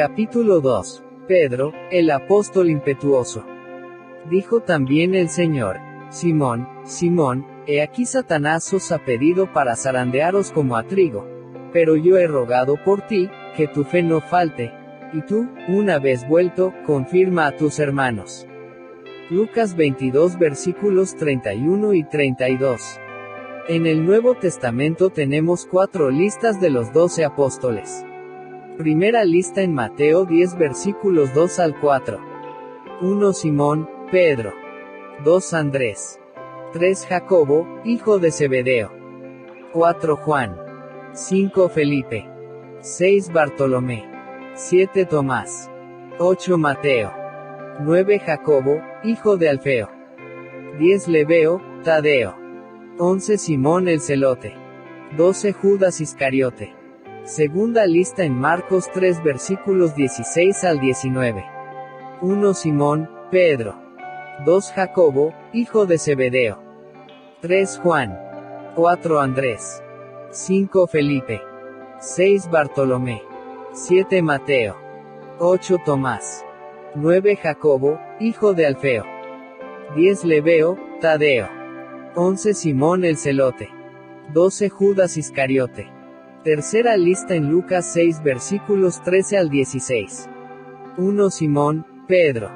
Capítulo 2. Pedro, el apóstol impetuoso. Dijo también el Señor: Simón, Simón, he aquí Satanás os ha pedido para zarandearos como a trigo. Pero yo he rogado por ti, que tu fe no falte. Y tú, una vez vuelto, confirma a tus hermanos. Lucas 22 versículos 31 y 32. En el Nuevo Testamento tenemos 4 listas de los 12 apóstoles. Primera lista en Mateo 10 versículos 2 al 4. 1 Simón, Pedro. 2 Andrés. 3 Jacobo, hijo de Zebedeo. 4 Juan. 5 Felipe. 6 Bartolomé. 7 Tomás. 8 Mateo. 9 Jacobo, hijo de Alfeo. 10 Lebeo, Tadeo. 11 Simón el Celote. 12 Judas Iscariote. Segunda lista en Marcos 3 versículos 16 al 19. 1 Simón, Pedro. 2 Jacobo, hijo de Zebedeo. 3 Juan. 4 Andrés. 5 Felipe. 6 Bartolomé. 7 Mateo. 8 Tomás. 9 Jacobo, hijo de Alfeo. 10 Lebeo, Tadeo. 11 Simón el Celote. 12 Judas Iscariote. Tercera lista en Lucas 6 versículos 13 al 16. 1 Simón, Pedro.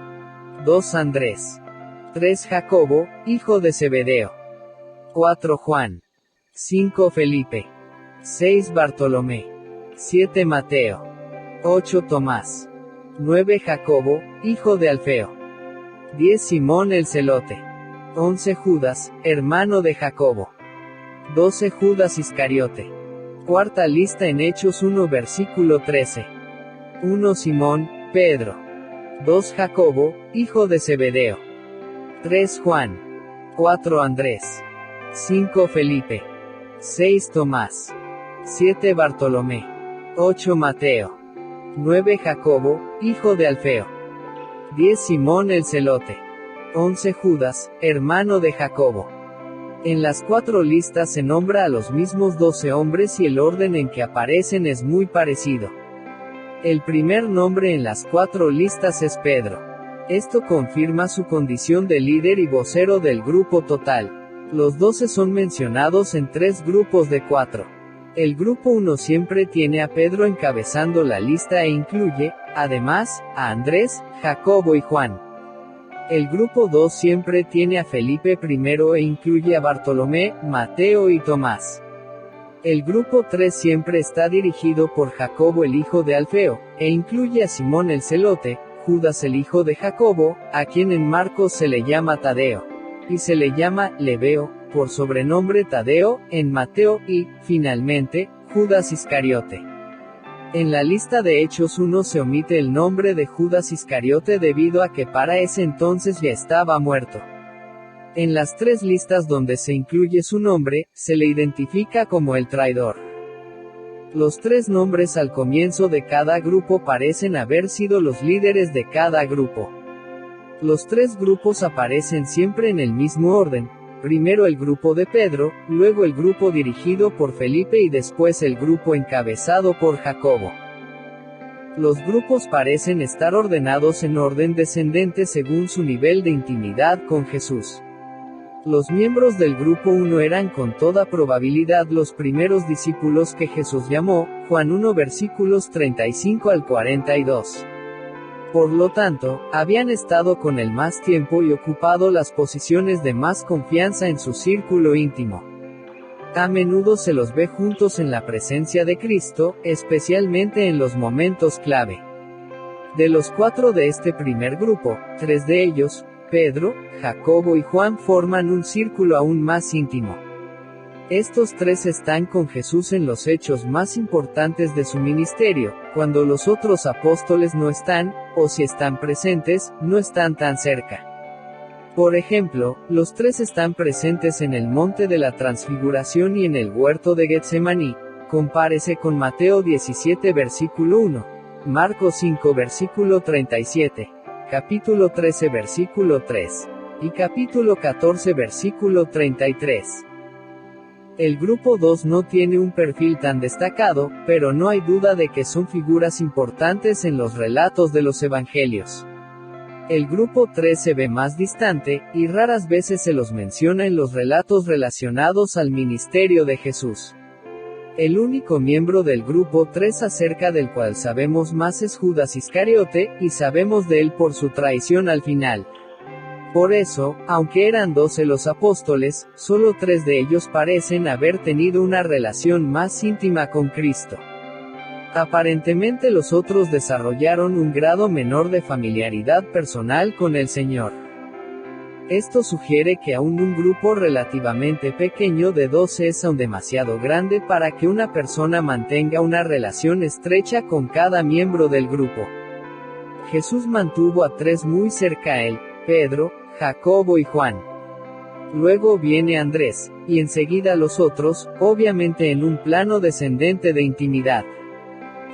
2 Andrés. 3 Jacobo, hijo de Zebedeo. 4 Juan. 5 Felipe. 6 Bartolomé. 7 Mateo. 8 Tomás. 9 Jacobo, hijo de Alfeo. 10 Simón el Celote. 11 Judas, hermano de Jacobo. 12 Judas Iscariote. Cuarta lista en Hechos 1 versículo 13. 1 Simón, Pedro. 2 Jacobo, hijo de Zebedeo. 3 Juan. 4 Andrés. 5 Felipe. 6 Tomás. 7 Bartolomé. 8 Mateo. 9 Jacobo, hijo de Alfeo. 10 Simón el Celote. 11 Judas, hermano de Jacobo. En las 4 listas se nombra a los mismos 12 hombres y el orden en que aparecen es muy parecido. El primer nombre en las 4 listas es Pedro. Esto confirma su condición de líder y vocero del grupo total. Los 12 son mencionados en 3 grupos de 4. El grupo 1 siempre tiene a Pedro encabezando la lista e incluye, además, a Andrés, Jacobo y Juan. El grupo 2 siempre tiene a Felipe primero e incluye a Bartolomé, Mateo y Tomás. El grupo 3 siempre está dirigido por Jacobo el hijo de Alfeo, e incluye a Simón el Celote, Judas el hijo de Jacobo, a quien en Marcos se le llama Tadeo, y se le llama Lebeo, por sobrenombre Tadeo, en Mateo, y, finalmente, Judas Iscariote. En la lista de Hechos 1 se omite el nombre de Judas Iscariote debido a que para ese entonces ya estaba muerto. En las 3 listas donde se incluye su nombre, se le identifica como el traidor. Los 3 nombres al comienzo de cada grupo parecen haber sido los líderes de cada grupo. Los 3 grupos aparecen siempre en el mismo orden. Primero el grupo de Pedro, luego el grupo dirigido por Felipe y después el grupo encabezado por Jacobo. Los grupos parecen estar ordenados en orden descendente según su nivel de intimidad con Jesús. Los miembros del grupo 1 eran con toda probabilidad los primeros discípulos que Jesús llamó, Juan 1 versículos 35 al 42. Por lo tanto, habían estado con él más tiempo y ocupado las posiciones de más confianza en su círculo íntimo. A menudo se los ve juntos en la presencia de Cristo, especialmente en los momentos clave. De los 4 de este primer grupo, 3 de ellos, Pedro, Jacobo y Juan forman un círculo aún más íntimo. Estos 3 están con Jesús en los hechos más importantes de su ministerio, cuando los otros apóstoles no están, o si están presentes, no están tan cerca. Por ejemplo, los 3 están presentes en el monte de la transfiguración y en el huerto de Getsemaní. Compárese con Mateo 17 versículo 1, Marcos 5 versículo 37, capítulo 13 versículo 3, y capítulo 14 versículo 33. El grupo 2 no tiene un perfil tan destacado, pero no hay duda de que son figuras importantes en los relatos de los evangelios. El grupo 3 se ve más distante, y raras veces se los menciona en los relatos relacionados al ministerio de Jesús. El único miembro del grupo 3 acerca del cual sabemos más es Judas Iscariote, y sabemos de él por su traición al final. Por eso, aunque eran 12 los apóstoles, solo 3 de ellos parecen haber tenido una relación más íntima con Cristo. Aparentemente los otros desarrollaron un grado menor de familiaridad personal con el Señor. Esto sugiere que aún un grupo relativamente pequeño de 12 es aún demasiado grande para que una persona mantenga una relación estrecha con cada miembro del grupo. Jesús mantuvo a 3 muy cerca a él: Pedro, Jacobo y Juan. Luego viene Andrés, y enseguida los otros, obviamente en un plano descendente de intimidad.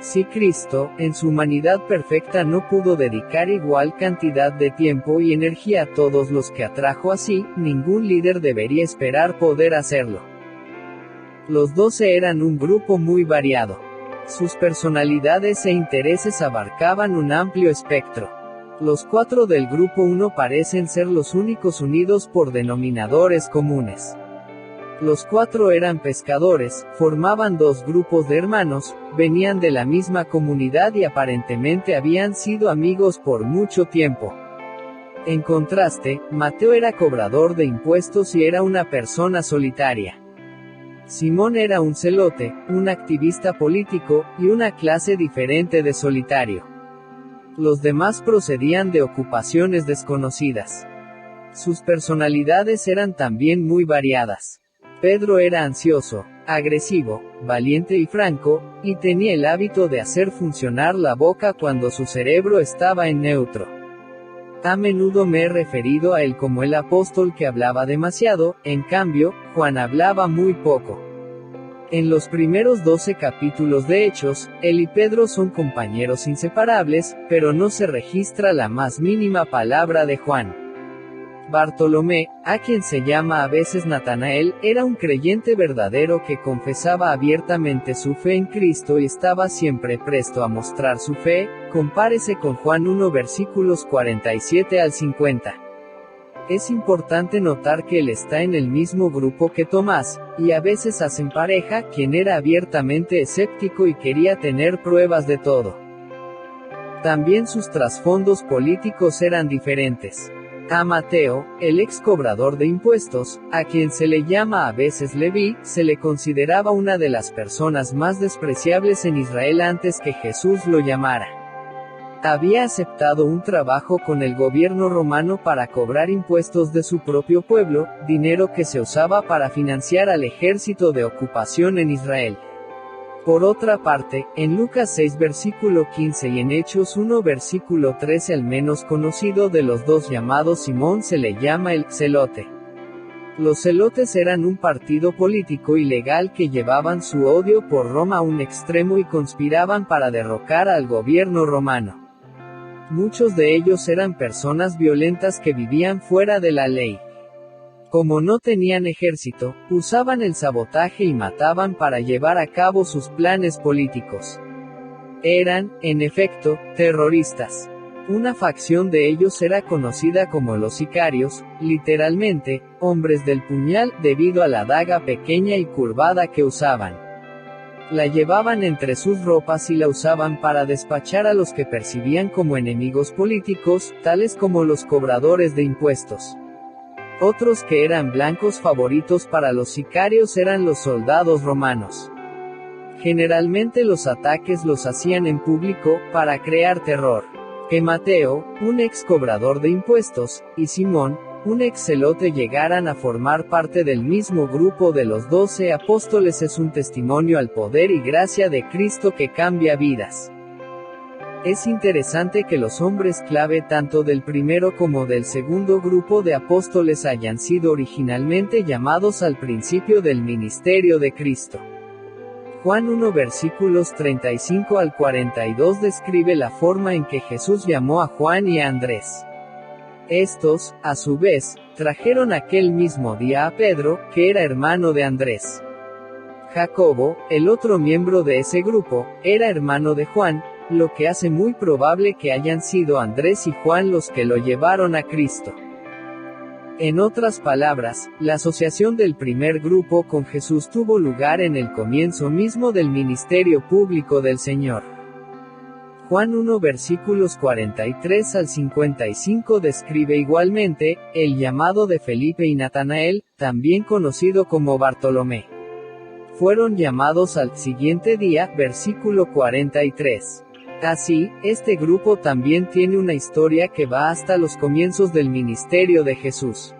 Si Cristo, en su humanidad perfecta, no pudo dedicar igual cantidad de tiempo y energía a todos los que atrajo así, ningún líder debería esperar poder hacerlo. Los 12 eran un grupo muy variado. Sus personalidades e intereses abarcaban un amplio espectro. Los 4 del grupo 1 parecen ser los únicos unidos por denominadores comunes. Los 4 eran pescadores, formaban 2 grupos de hermanos, venían de la misma comunidad y aparentemente habían sido amigos por mucho tiempo. En contraste, Mateo era cobrador de impuestos y era una persona solitaria. Simón era un celote, un activista político, y una clase diferente de solitario. Los demás procedían de ocupaciones desconocidas. Sus personalidades eran también muy variadas. Pedro era ansioso, agresivo, valiente y franco, y tenía el hábito de hacer funcionar la boca cuando su cerebro estaba en neutro. A menudo me he referido a él como el apóstol que hablaba demasiado, en cambio, Juan hablaba muy poco. En los primeros 12 capítulos de Hechos, él y Pedro son compañeros inseparables, pero no se registra la más mínima palabra de Juan. Bartolomé, a quien se llama a veces Natanael, era un creyente verdadero que confesaba abiertamente su fe en Cristo y estaba siempre presto a mostrar su fe. Compárese con Juan 1 versículos 47 al 50. Es importante notar que él está en el mismo grupo que Tomás, y a veces hacen pareja, quien era abiertamente escéptico y quería tener pruebas de todo. También sus trasfondos políticos eran diferentes. A Mateo, el ex cobrador de impuestos, a quien se le llama a veces Leví, se le consideraba una de las personas más despreciables en Israel antes que Jesús lo llamara. Había aceptado un trabajo con el gobierno romano para cobrar impuestos de su propio pueblo, dinero que se usaba para financiar al ejército de ocupación en Israel. Por otra parte, en Lucas 6 versículo 15 y en Hechos 1 versículo 13 al menos conocido de los 2 llamado Simón se le llama el celote. Los celotes eran un partido político ilegal que llevaban su odio por Roma a un extremo y conspiraban para derrocar al gobierno romano. Muchos de ellos eran personas violentas que vivían fuera de la ley. Como no tenían ejército, usaban el sabotaje y mataban para llevar a cabo sus planes políticos. Eran, en efecto, terroristas. Una facción de ellos era conocida como los sicarios, literalmente, hombres del puñal, debido a la daga pequeña y curvada que usaban. La llevaban entre sus ropas y la usaban para despachar a los que percibían como enemigos políticos, tales como los cobradores de impuestos. Otros que eran blancos favoritos para los sicarios eran los soldados romanos. Generalmente los ataques los hacían en público, para crear terror. Que Mateo, un ex cobrador de impuestos, y Simón, un ex celote llegaran a formar parte del mismo grupo de los 12 apóstoles es un testimonio al poder y gracia de Cristo que cambia vidas. Es interesante que los hombres clave tanto del primero como del segundo grupo de apóstoles hayan sido originalmente llamados al principio del ministerio de Cristo. Juan 1 versículos 35 al 42 describe la forma en que Jesús llamó a Juan y a Andrés. Estos, a su vez, trajeron aquel mismo día a Pedro, que era hermano de Andrés. Jacobo, el otro miembro de ese grupo, era hermano de Juan, lo que hace muy probable que hayan sido Andrés y Juan los que lo llevaron a Cristo. En otras palabras, la asociación del primer grupo con Jesús tuvo lugar en el comienzo mismo del ministerio público del Señor. Juan 1 versículos 43 al 55 describe igualmente, el llamado de Felipe y Natanael, también conocido como Bartolomé. Fueron llamados al siguiente día, versículo 43. Así, este grupo también tiene una historia que va hasta los comienzos del ministerio de Jesús.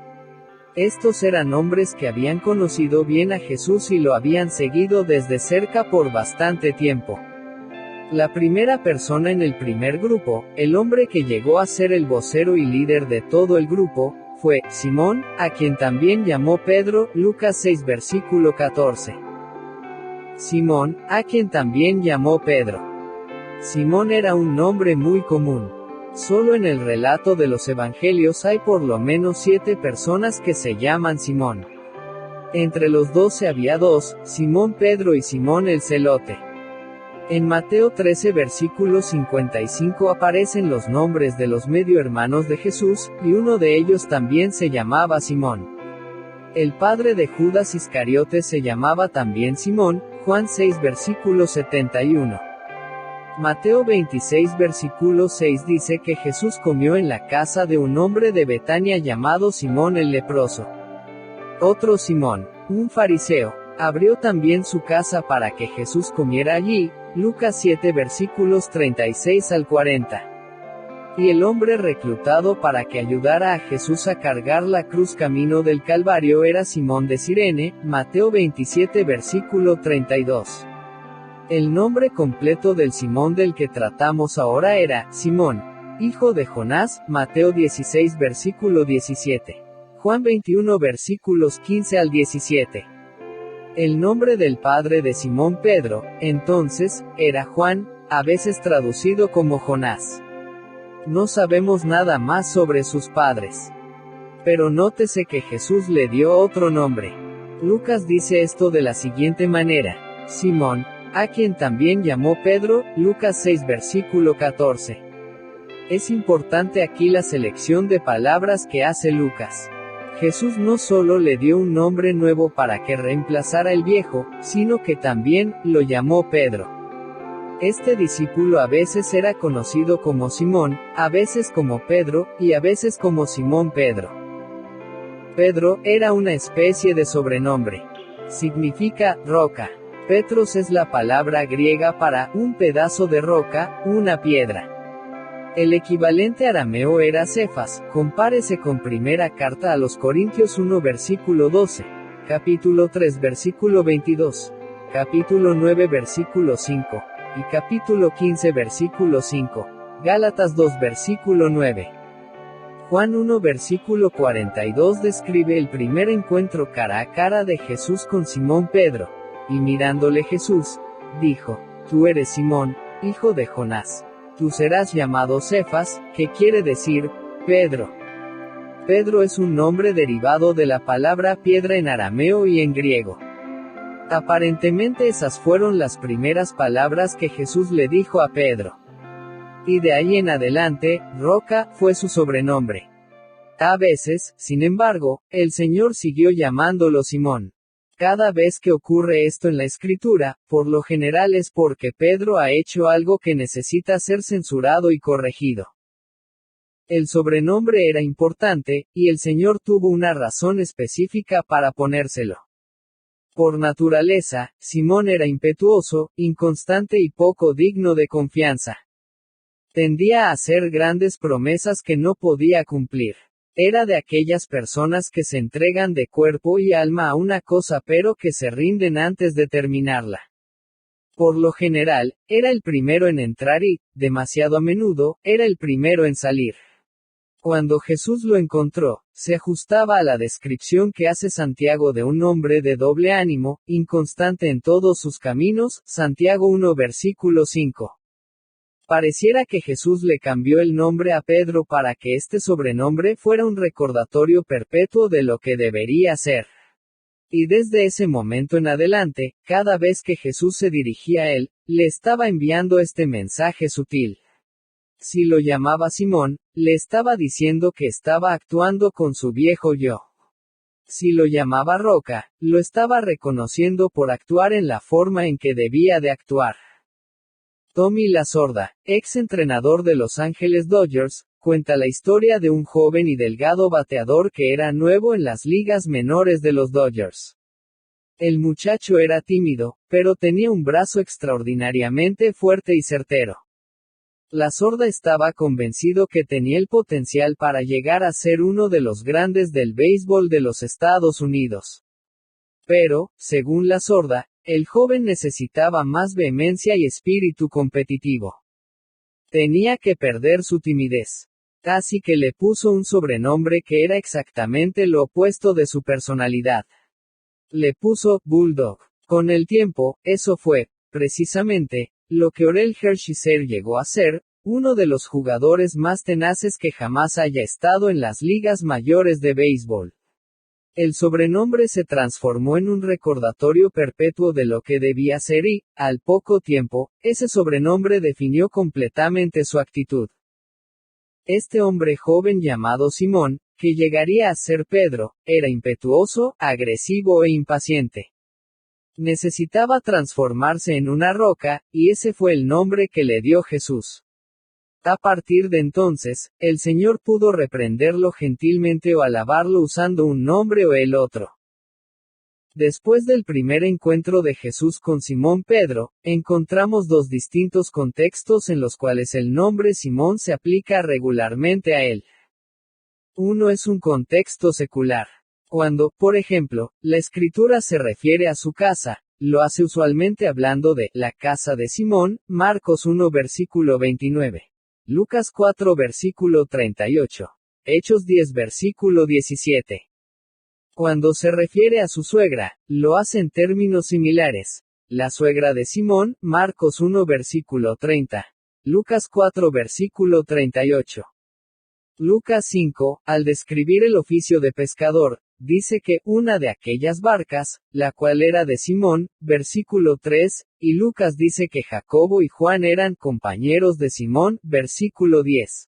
Estos eran hombres que habían conocido bien a Jesús y lo habían seguido desde cerca por bastante tiempo. La primera persona en el primer grupo, el hombre que llegó a ser el vocero y líder de todo el grupo, fue Simón, a quien también llamó Pedro, Lucas 6 versículo 14. Simón, a quien también llamó Pedro. Simón era un nombre muy común. Solo en el relato de los evangelios hay por lo menos 7 personas que se llaman Simón. Entre los 12 había 2, Simón Pedro y Simón el Celote. En Mateo 13 versículo 55 aparecen los nombres de los medio hermanos de Jesús, y uno de ellos también se llamaba Simón. El padre de Judas Iscariote se llamaba también Simón, Juan 6 versículo 71. Mateo 26 versículo 6 dice que Jesús comió en la casa de un hombre de Betania llamado Simón el leproso. Otro Simón, un fariseo, abrió también su casa para que Jesús comiera allí, Lucas 7 versículos 36 al 40. Y el hombre reclutado para que ayudara a Jesús a cargar la cruz camino del Calvario era Simón de Cirene, Mateo 27 versículo 32. El nombre completo del Simón del que tratamos ahora era, Simón, hijo de Jonás, Mateo 16 versículo 17. Juan 21 versículos 15 al 17. El nombre del padre de Simón Pedro, entonces, era Juan, a veces traducido como Jonás. No sabemos nada más sobre sus padres. Pero nótese que Jesús le dio otro nombre. Lucas dice esto de la siguiente manera: Simón, a quien también llamó Pedro, Lucas 6 versículo 14. Es importante aquí la selección de palabras que hace Lucas. Jesús no solo le dio un nombre nuevo para que reemplazara el viejo, sino que también lo llamó Pedro. Este discípulo a veces era conocido como Simón, a veces como Pedro, y a veces como Simón Pedro. Pedro era una especie de sobrenombre. Significa roca. Petros es la palabra griega para un pedazo de roca, una piedra. El equivalente arameo era Cefas. Compárese con primera carta a los Corintios 1 versículo 12, capítulo 3 versículo 22, capítulo 9 versículo 5, y capítulo 15 versículo 5, Gálatas 2 versículo 9. Juan 1 versículo 42 describe el primer encuentro cara a cara de Jesús con Simón Pedro. Y mirándole Jesús, dijo: Tú eres Simón, hijo de Jonás. Tú serás llamado Cefas, que quiere decir, Pedro. Pedro es un nombre derivado de la palabra piedra en arameo y en griego. Aparentemente esas fueron las primeras palabras que Jesús le dijo a Pedro. Y de ahí en adelante, roca, fue su sobrenombre. A veces, sin embargo, el Señor siguió llamándolo Simón. Cada vez que ocurre esto en la Escritura, por lo general es porque Pedro ha hecho algo que necesita ser censurado y corregido. El sobrenombre era importante, y el Señor tuvo una razón específica para ponérselo. Por naturaleza, Simón era impetuoso, inconstante y poco digno de confianza. Tendía a hacer grandes promesas que no podía cumplir. Era de aquellas personas que se entregan de cuerpo y alma a una cosa pero que se rinden antes de terminarla. Por lo general, era el primero en entrar y, demasiado a menudo, era el primero en salir. Cuando Jesús lo encontró, se ajustaba a la descripción que hace Santiago de un hombre de doble ánimo, inconstante en todos sus caminos, Santiago 1 versículo 5. Pareciera que Jesús le cambió el nombre a Pedro para que este sobrenombre fuera un recordatorio perpetuo de lo que debería ser. Y desde ese momento en adelante, cada vez que Jesús se dirigía a él, le estaba enviando este mensaje sutil. Si lo llamaba Simón, le estaba diciendo que estaba actuando con su viejo yo. Si lo llamaba Roca, lo estaba reconociendo por actuar en la forma en que debía de actuar. Tommy Lasorda, ex entrenador de Los Ángeles Dodgers, cuenta la historia de un joven y delgado bateador que era nuevo en las ligas menores de los Dodgers. El muchacho era tímido, pero tenía un brazo extraordinariamente fuerte y certero. Lasorda estaba convencido que tenía el potencial para llegar a ser uno de los grandes del béisbol de los Estados Unidos. Pero, según Lasorda, el joven necesitaba más vehemencia y espíritu competitivo. Tenía que perder su timidez. Así que le puso un sobrenombre que era exactamente lo opuesto de su personalidad. Le puso Bulldog. Con el tiempo, eso fue, precisamente, lo que Orel Hershiser llegó a ser, uno de los jugadores más tenaces que jamás haya estado en las ligas mayores de béisbol. El sobrenombre se transformó en un recordatorio perpetuo de lo que debía ser y, al poco tiempo, ese sobrenombre definió completamente su actitud. Este hombre joven llamado Simón, que llegaría a ser Pedro, era impetuoso, agresivo e impaciente. Necesitaba transformarse en una roca, y ese fue el nombre que le dio Jesús. A partir de entonces, el Señor pudo reprenderlo gentilmente o alabarlo usando un nombre o el otro. Después del primer encuentro de Jesús con Simón Pedro, encontramos dos distintos contextos en los cuales el nombre Simón se aplica regularmente a él. Uno es un contexto secular. Cuando, por ejemplo, la Escritura se refiere a su casa, lo hace usualmente hablando de la casa de Simón, Marcos 1 versículo 29. Lucas 4 versículo 38. Hechos 10 versículo 17. Cuando se refiere a su suegra, lo hace en términos similares. La suegra de Simón, Marcos 1 versículo 30. Lucas 4 versículo 38. Lucas 5, al describir el oficio de pescador, dice que una de aquellas barcas, la cual era de Simón, versículo 3, y Lucas dice que Jacobo y Juan eran compañeros de Simón, versículo 10.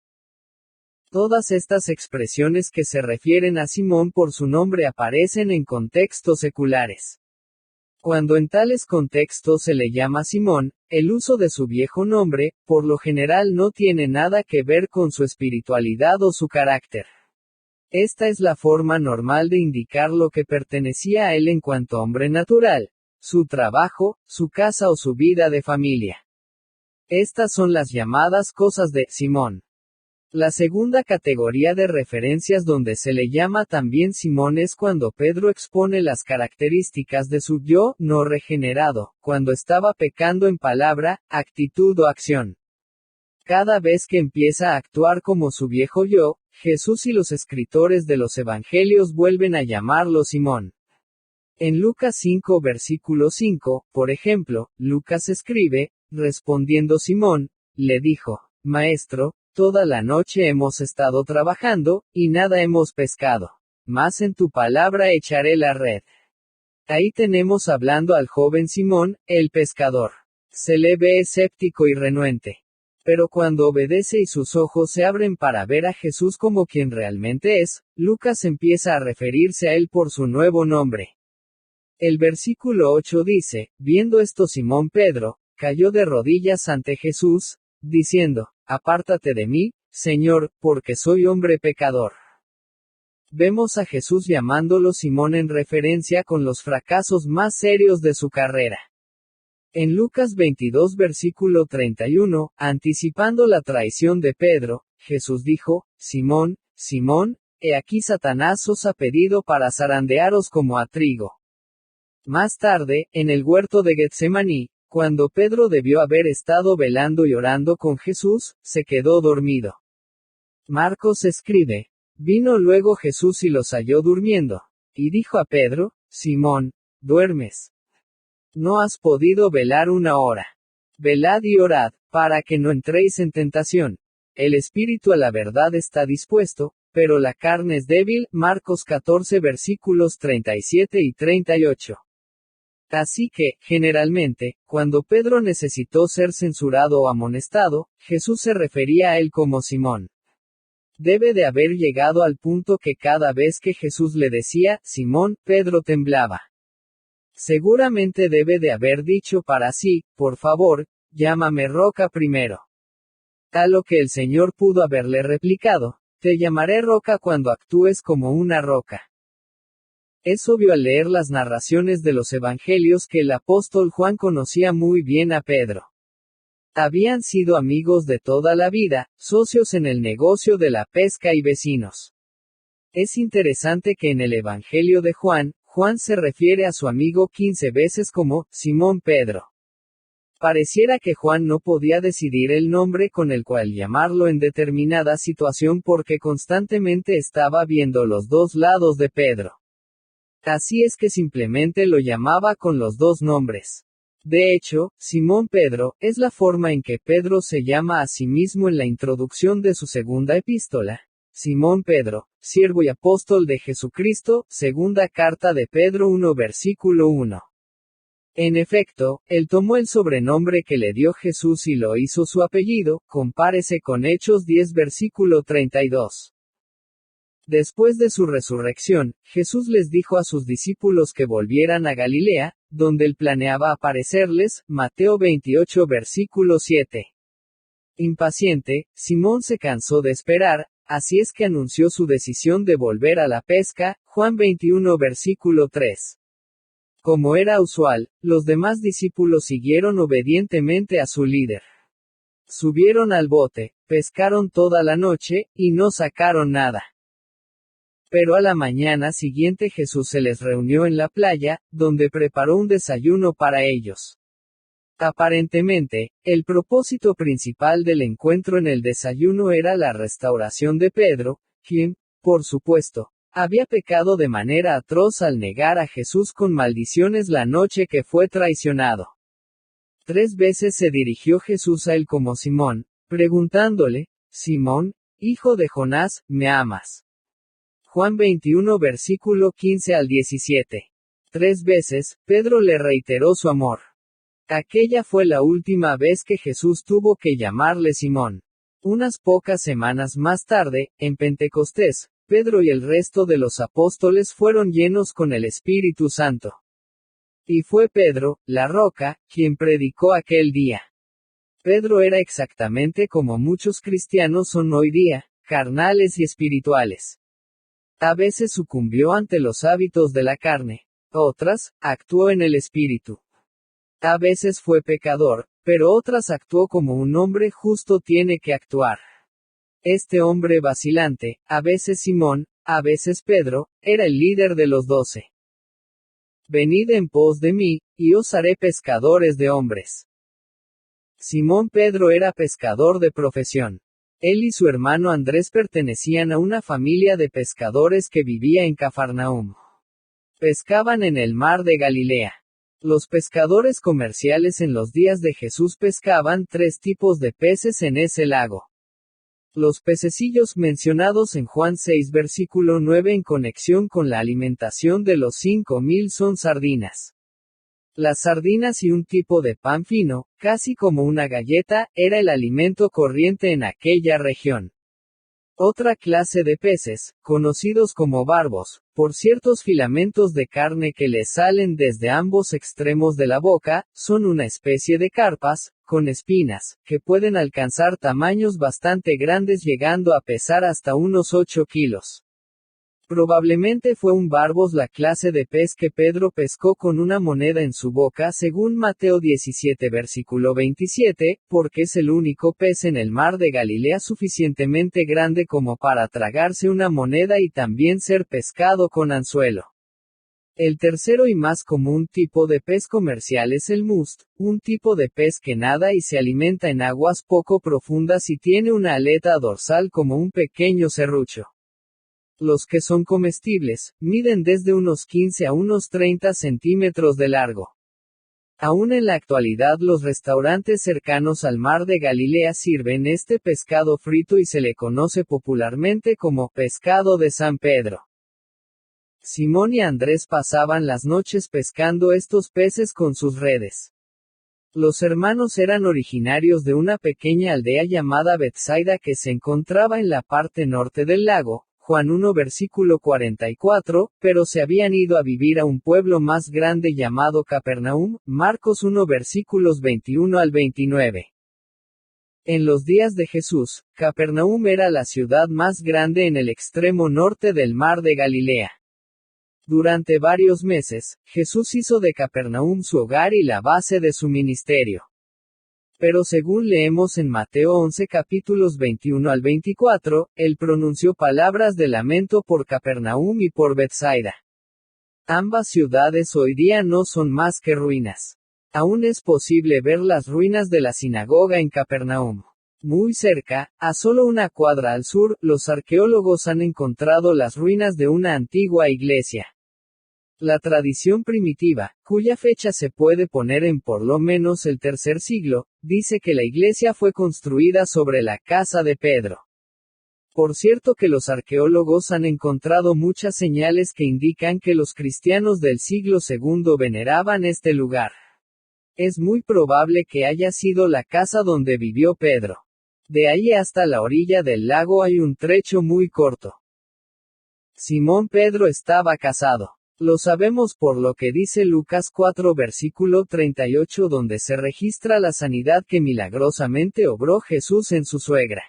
Todas estas expresiones que se refieren a Simón por su nombre aparecen en contextos seculares. Cuando en tales contextos se le llama Simón, el uso de su viejo nombre, por lo general no tiene nada que ver con su espiritualidad o su carácter. Esta es la forma normal de indicar lo que pertenecía a él en cuanto a hombre natural, su trabajo, su casa o su vida de familia. Estas son las llamadas cosas de Simón. La segunda categoría de referencias donde se le llama también Simón es cuando Pedro expone las características de su yo no regenerado, cuando estaba pecando en palabra, actitud o acción. Cada vez que empieza a actuar como su viejo yo, Jesús y los escritores de los evangelios vuelven a llamarlo Simón. En Lucas 5 versículo 5, por ejemplo, Lucas escribe, respondiendo Simón, le dijo, Maestro, toda la noche hemos estado trabajando, y nada hemos pescado. Mas en tu palabra echaré la red. Ahí tenemos hablando al joven Simón, el pescador. Se le ve escéptico y renuente. Pero cuando obedece y sus ojos se abren para ver a Jesús como quien realmente es, Lucas empieza a referirse a él por su nuevo nombre. El versículo 8 dice, viendo esto Simón Pedro, cayó de rodillas ante Jesús, diciendo, apártate de mí, Señor, porque soy hombre pecador. Vemos a Jesús llamándolo Simón en referencia con los fracasos más serios de su carrera. En Lucas 22 versículo 31, anticipando la traición de Pedro, Jesús dijo, Simón, Simón, he aquí Satanás os ha pedido para zarandearos como a trigo. Más tarde, en el huerto de Getsemaní, cuando Pedro debió haber estado velando y orando con Jesús, se quedó dormido. Marcos escribe, vino luego Jesús y los halló durmiendo, y dijo a Pedro, Simón, ¿duermes? ¿No has podido velar una hora? Velad y orad, para que no entréis en tentación. El espíritu a la verdad está dispuesto, pero la carne es débil, Marcos 14 versículos 37 y 38. Así que, generalmente, cuando Pedro necesitó ser censurado o amonestado, Jesús se refería a él como Simón. Debe de haber llegado al punto que cada vez que Jesús le decía, Simón, Pedro temblaba. Seguramente debe de haber dicho para sí, por favor, llámame Roca primero. A lo que el Señor pudo haberle replicado, te llamaré Roca cuando actúes como una roca. Es obvio al leer las narraciones de los evangelios que el apóstol Juan conocía muy bien a Pedro. Habían sido amigos de toda la vida, socios en el negocio de la pesca y vecinos. Es interesante que en el Evangelio de Juan, Juan se refiere a su amigo 15 veces como Simón Pedro. Pareciera que Juan no podía decidir el nombre con el cual llamarlo en determinada situación porque constantemente estaba viendo los dos lados de Pedro. Así es que simplemente lo llamaba con los dos nombres. De hecho, Simón Pedro, es la forma en que Pedro se llama a sí mismo en la introducción de su segunda epístola. Simón Pedro, siervo y apóstol de Jesucristo, segunda carta de Pedro 1 versículo 1. En efecto, él tomó el sobrenombre que le dio Jesús y lo hizo su apellido, compárese con Hechos 10 versículo 32. Después de su resurrección, Jesús les dijo a sus discípulos que volvieran a Galilea, donde él planeaba aparecerles, Mateo 28 versículo 7. Impaciente, Simón se cansó de esperar, así es que anunció su decisión de volver a la pesca, Juan 21 versículo 3. Como era usual, los demás discípulos siguieron obedientemente a su líder. Subieron al bote, pescaron toda la noche, y no sacaron nada. Pero a la mañana siguiente Jesús se les reunió en la playa, donde preparó un desayuno para ellos. Aparentemente, el propósito principal del encuentro en el desayuno era la restauración de Pedro, quien, por supuesto, había pecado de manera atroz al negar a Jesús con maldiciones la noche que fue traicionado. 3 veces se dirigió Jesús a él como Simón, preguntándole, Simón, hijo de Jonás, ¿me amas? Juan 21 versículo 15 al 17. 3 veces, Pedro le reiteró su amor. Aquella fue la última vez que Jesús tuvo que llamarle Simón. Unas pocas semanas más tarde, en Pentecostés, Pedro y el resto de los apóstoles fueron llenos con el Espíritu Santo. Y fue Pedro, la roca, quien predicó aquel día. Pedro era exactamente como muchos cristianos son hoy día, carnales y espirituales. A veces sucumbió ante los hábitos de la carne, otras, actuó en el espíritu. A veces fue pecador, pero otras actuó como un hombre justo tiene que actuar. Este hombre vacilante, a veces Simón, a veces Pedro, era el líder de los 12. Venid en pos de mí, y os haré pescadores de hombres. Simón Pedro era pescador de profesión. Él y su hermano Andrés pertenecían a una familia de pescadores que vivía en Cafarnaúm. Pescaban en el mar de Galilea. Los pescadores comerciales en los días de Jesús pescaban 3 tipos de peces en ese lago. Los pececillos mencionados en Juan 6 versículo 9 en conexión con la alimentación de los 5,000 son sardinas. Las sardinas y un tipo de pan fino, casi como una galleta, era el alimento corriente en aquella región. Otra clase de peces, conocidos como barbos, por ciertos filamentos de carne que les salen desde ambos extremos de la boca, son una especie de carpas, con espinas, que pueden alcanzar tamaños bastante grandes llegando a pesar hasta unos 8 kilos. Probablemente fue un barbos la clase de pez que Pedro pescó con una moneda en su boca según Mateo 17 versículo 27, porque es el único pez en el mar de Galilea suficientemente grande como para tragarse una moneda y también ser pescado con anzuelo. El tercero y más común tipo de pez comercial es el must, un tipo de pez que nada y se alimenta en aguas poco profundas y tiene una aleta dorsal como un pequeño serrucho. Los que son comestibles, miden desde unos 15 a unos 30 centímetros de largo. Aún en la actualidad los restaurantes cercanos al mar de Galilea sirven este pescado frito y se le conoce popularmente como pescado de San Pedro. Simón y Andrés pasaban las noches pescando estos peces con sus redes. Los hermanos eran originarios de una pequeña aldea llamada Betsaida que se encontraba en la parte norte del lago, Juan 1 versículo 44, pero se habían ido a vivir a un pueblo más grande llamado Capernaum, Marcos 1 versículos 21 al 29. En los días de Jesús, Capernaum era la ciudad más grande en el extremo norte del mar de Galilea. Durante varios meses, Jesús hizo de Capernaum su hogar y la base de su ministerio. Pero según leemos en Mateo 11 capítulos 21 al 24, él pronunció palabras de lamento por Capernaum y por Betsaida. Ambas ciudades hoy día no son más que ruinas. Aún es posible ver las ruinas de la sinagoga en Capernaum. Muy cerca, a solo una cuadra al sur, los arqueólogos han encontrado las ruinas de una antigua iglesia. La tradición primitiva, cuya fecha se puede poner en por lo menos el tercer siglo, dice que la iglesia fue construida sobre la casa de Pedro. Por cierto que los arqueólogos han encontrado muchas señales que indican que los cristianos del siglo II veneraban este lugar. Es muy probable que haya sido la casa donde vivió Pedro. De ahí hasta la orilla del lago hay un trecho muy corto. Simón Pedro estaba casado. Lo sabemos por lo que dice Lucas 4 versículo 38 donde se registra la sanidad que milagrosamente obró Jesús en su suegra.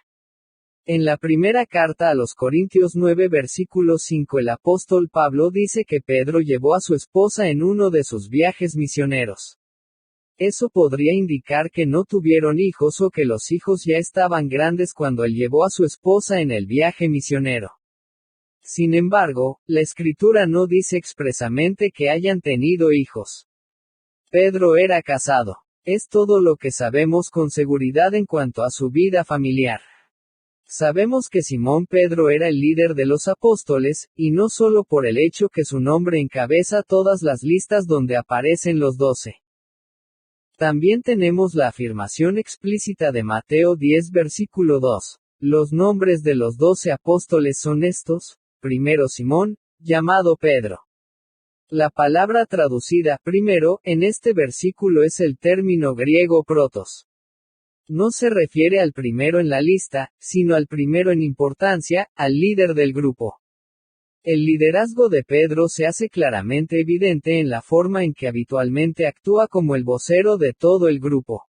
En la primera carta a los Corintios 9 versículo 5 el apóstol Pablo dice que Pedro llevó a su esposa en uno de sus viajes misioneros. Eso podría indicar que no tuvieron hijos o que los hijos ya estaban grandes cuando él llevó a su esposa en el viaje misionero. Sin embargo, la escritura no dice expresamente que hayan tenido hijos. Pedro era casado. Es todo lo que sabemos con seguridad en cuanto a su vida familiar. Sabemos que Simón Pedro era el líder de los apóstoles, y no solo por el hecho que su nombre encabeza todas las listas donde aparecen los 12. También tenemos la afirmación explícita de Mateo 10 versículo 2. Los nombres de los 12 apóstoles son estos. Primero Simón, llamado Pedro. La palabra traducida primero en este versículo es el término griego protos. No se refiere al primero en la lista, sino al primero en importancia, al líder del grupo. El liderazgo de Pedro se hace claramente evidente en la forma en que habitualmente actúa como el vocero de todo el grupo.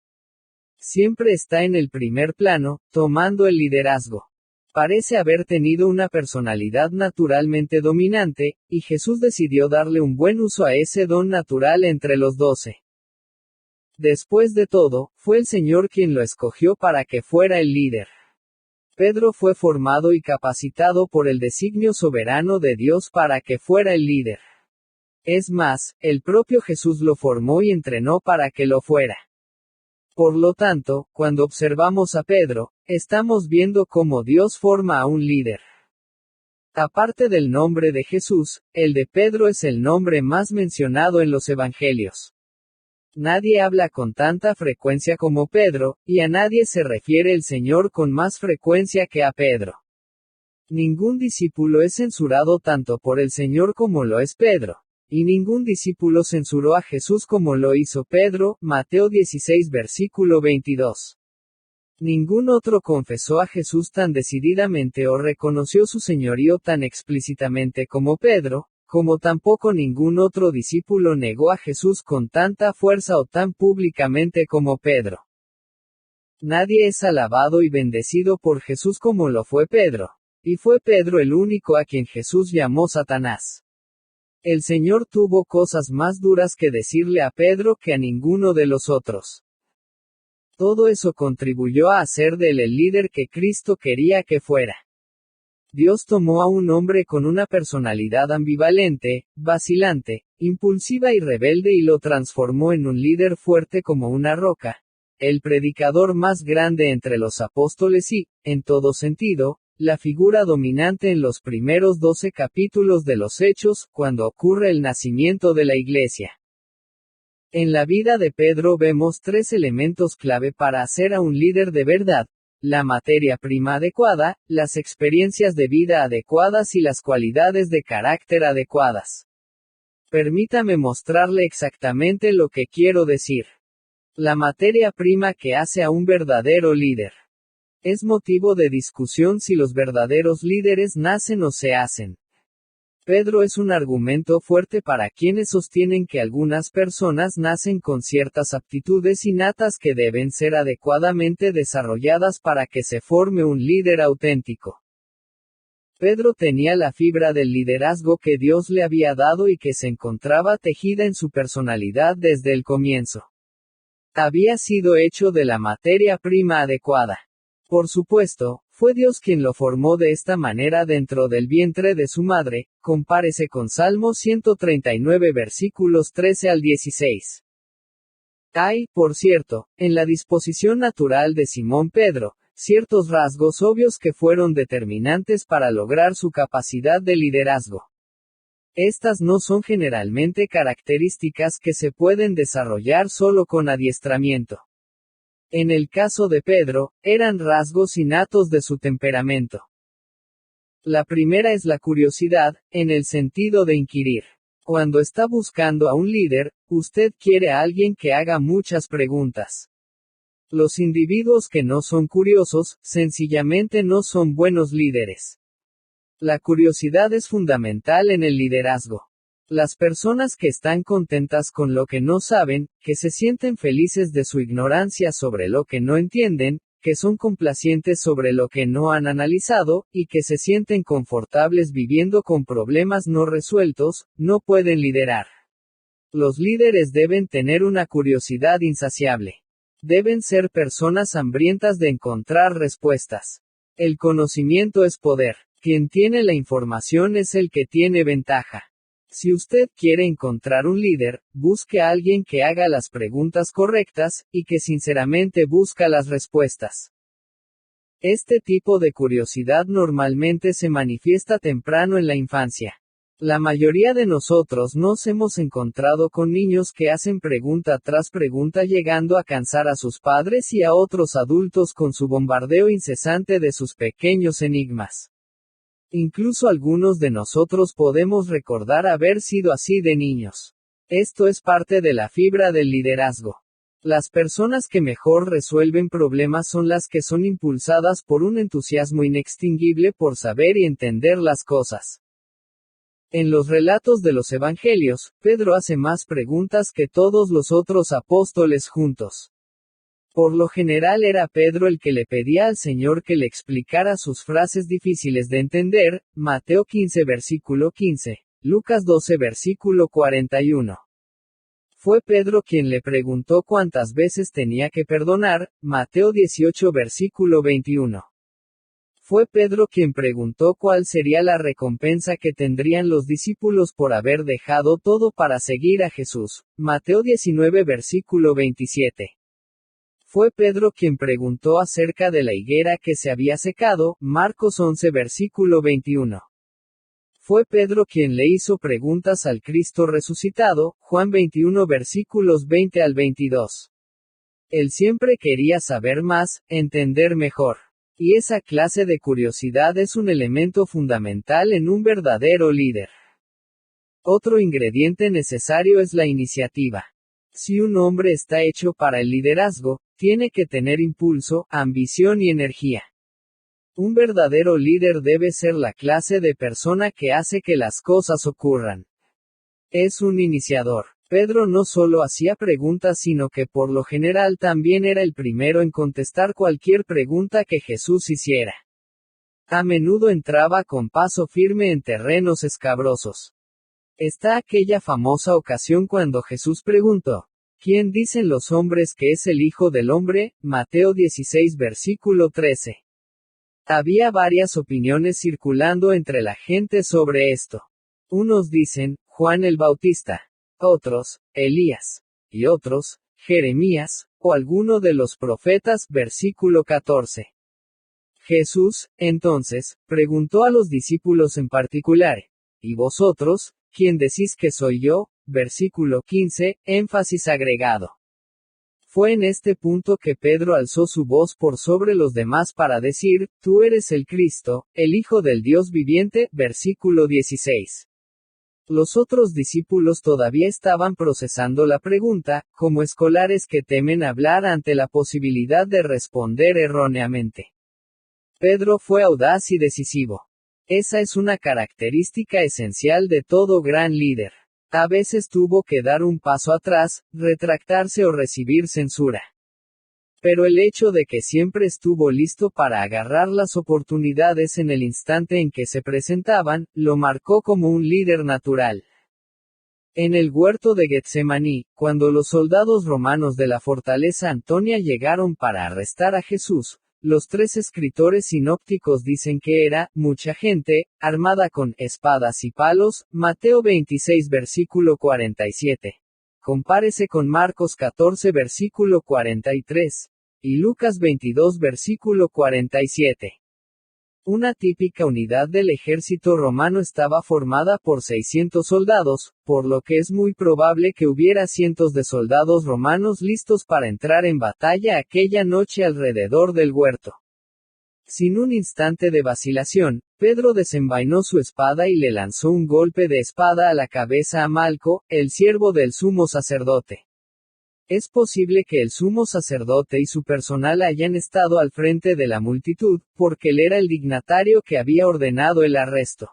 Siempre está en el primer plano, tomando el liderazgo. Parece haber tenido una personalidad naturalmente dominante, y Jesús decidió darle un buen uso a ese don natural entre los 12. Después de todo, fue el Señor quien lo escogió para que fuera el líder. Pedro fue formado y capacitado por el designio soberano de Dios para que fuera el líder. Es más, el propio Jesús lo formó y entrenó para que lo fuera. Por lo tanto, cuando observamos a Pedro, estamos viendo cómo Dios forma a un líder. Aparte del nombre de Jesús, el de Pedro es el nombre más mencionado en los evangelios. Nadie habla con tanta frecuencia como Pedro, y a nadie se refiere el Señor con más frecuencia que a Pedro. Ningún discípulo es censurado tanto por el Señor como lo es Pedro. Y ningún discípulo censuró a Jesús como lo hizo Pedro, Mateo 16 versículo 22. Ningún otro confesó a Jesús tan decididamente o reconoció su señorío tan explícitamente como Pedro, como tampoco ningún otro discípulo negó a Jesús con tanta fuerza o tan públicamente como Pedro. Nadie es alabado y bendecido por Jesús como lo fue Pedro. Y fue Pedro el único a quien Jesús llamó Satanás. El Señor tuvo cosas más duras que decirle a Pedro que a ninguno de los otros. Todo eso contribuyó a hacer de él el líder que Cristo quería que fuera. Dios tomó a un hombre con una personalidad ambivalente, vacilante, impulsiva y rebelde y lo transformó en un líder fuerte como una roca, el predicador más grande entre los apóstoles y, en todo sentido, la figura dominante en los primeros 12 capítulos de los Hechos, cuando ocurre el nacimiento de la Iglesia. En la vida de Pedro vemos tres elementos clave para hacer a un líder de verdad: la materia prima adecuada, las experiencias de vida adecuadas y las cualidades de carácter adecuadas. Permítame mostrarle exactamente lo que quiero decir. La materia prima que hace a un verdadero líder. Es motivo de discusión si los verdaderos líderes nacen o se hacen. Pedro es un argumento fuerte para quienes sostienen que algunas personas nacen con ciertas aptitudes innatas que deben ser adecuadamente desarrolladas para que se forme un líder auténtico. Pedro tenía la fibra del liderazgo que Dios le había dado y que se encontraba tejida en su personalidad desde el comienzo. Había sido hecho de la materia prima adecuada. Por supuesto, fue Dios quien lo formó de esta manera dentro del vientre de su madre. Compárese con Salmo 139 versículos 13 al 16. Hay, por cierto, en la disposición natural de Simón Pedro, ciertos rasgos obvios que fueron determinantes para lograr su capacidad de liderazgo. Estas no son generalmente características que se pueden desarrollar solo con adiestramiento. En el caso de Pedro, eran rasgos innatos de su temperamento. La primera es la curiosidad, en el sentido de inquirir. Cuando está buscando a un líder, usted quiere a alguien que haga muchas preguntas. Los individuos que no son curiosos, sencillamente no son buenos líderes. La curiosidad es fundamental en el liderazgo. Las personas que están contentas con lo que no saben, que se sienten felices de su ignorancia sobre lo que no entienden, que son complacientes sobre lo que no han analizado, y que se sienten confortables viviendo con problemas no resueltos, no pueden liderar. Los líderes deben tener una curiosidad insaciable. Deben ser personas hambrientas de encontrar respuestas. El conocimiento es poder. Quien tiene la información es el que tiene ventaja. Si usted quiere encontrar un líder, busque a alguien que haga las preguntas correctas, y que sinceramente busca las respuestas. Este tipo de curiosidad normalmente se manifiesta temprano en la infancia. La mayoría de nosotros nos hemos encontrado con niños que hacen pregunta tras pregunta llegando a cansar a sus padres y a otros adultos con su bombardeo incesante de sus pequeños enigmas. Incluso algunos de nosotros podemos recordar haber sido así de niños. Esto es parte de la fibra del liderazgo. Las personas que mejor resuelven problemas son las que son impulsadas por un entusiasmo inextinguible por saber y entender las cosas. En los relatos de los evangelios, Pedro hace más preguntas que todos los otros apóstoles juntos. Por lo general era Pedro el que le pedía al Señor que le explicara sus frases difíciles de entender, Mateo 15 versículo 15, Lucas 12 versículo 41. Fue Pedro quien le preguntó cuántas veces tenía que perdonar, Mateo 18 versículo 21. Fue Pedro quien preguntó cuál sería la recompensa que tendrían los discípulos por haber dejado todo para seguir a Jesús, Mateo 19 versículo 27. Fue Pedro quien preguntó acerca de la higuera que se había secado, Marcos 11 versículo 21. Fue Pedro quien le hizo preguntas al Cristo resucitado, Juan 21 versículos 20 al 22. Él siempre quería saber más, entender mejor. Y esa clase de curiosidad es un elemento fundamental en un verdadero líder. Otro ingrediente necesario es la iniciativa. Si un hombre está hecho para el liderazgo, tiene que tener impulso, ambición y energía. Un verdadero líder debe ser la clase de persona que hace que las cosas ocurran. Es un iniciador. Pedro no solo hacía preguntas sino que por lo general también era el primero en contestar cualquier pregunta que Jesús hiciera. A menudo entraba con paso firme en terrenos escabrosos. Está aquella famosa ocasión cuando Jesús preguntó: ¿Quién dicen los hombres que es el Hijo del Hombre? Mateo 16 versículo 13. Había varias opiniones circulando entre la gente sobre esto. Unos dicen, Juan el Bautista. Otros, Elías. Y otros, Jeremías, o alguno de los profetas, versículo 14. Jesús, entonces, preguntó a los discípulos en particular, ¿y vosotros, quién decís que soy yo? versículo 15, énfasis agregado. Fue en este punto que Pedro alzó su voz por sobre los demás para decir, tú eres el Cristo, el Hijo del Dios viviente, versículo 16. Los otros discípulos todavía estaban procesando la pregunta, como escolares que temen hablar ante la posibilidad de responder erróneamente. Pedro fue audaz y decisivo. Esa es una característica esencial de todo gran líder. A veces tuvo que dar un paso atrás, retractarse o recibir censura. Pero el hecho de que siempre estuvo listo para agarrar las oportunidades en el instante en que se presentaban, lo marcó como un líder natural. En el huerto de Getsemaní, cuando los soldados romanos de la fortaleza Antonia llegaron para arrestar a Jesús, los 3 escritores sinópticos dicen que era mucha gente, armada con espadas y palos, Mateo 26 versículo 47. Compárese con Marcos 14 versículo 43. Y Lucas 22 versículo 47. Una típica unidad del ejército romano estaba formada por 600 soldados, por lo que es muy probable que hubiera cientos de soldados romanos listos para entrar en batalla aquella noche alrededor del huerto. Sin un instante de vacilación, Pedro desenvainó su espada y le lanzó un golpe de espada a la cabeza a Malco, el siervo del sumo sacerdote. Es posible que el sumo sacerdote y su personal hayan estado al frente de la multitud, porque él era el dignatario que había ordenado el arresto.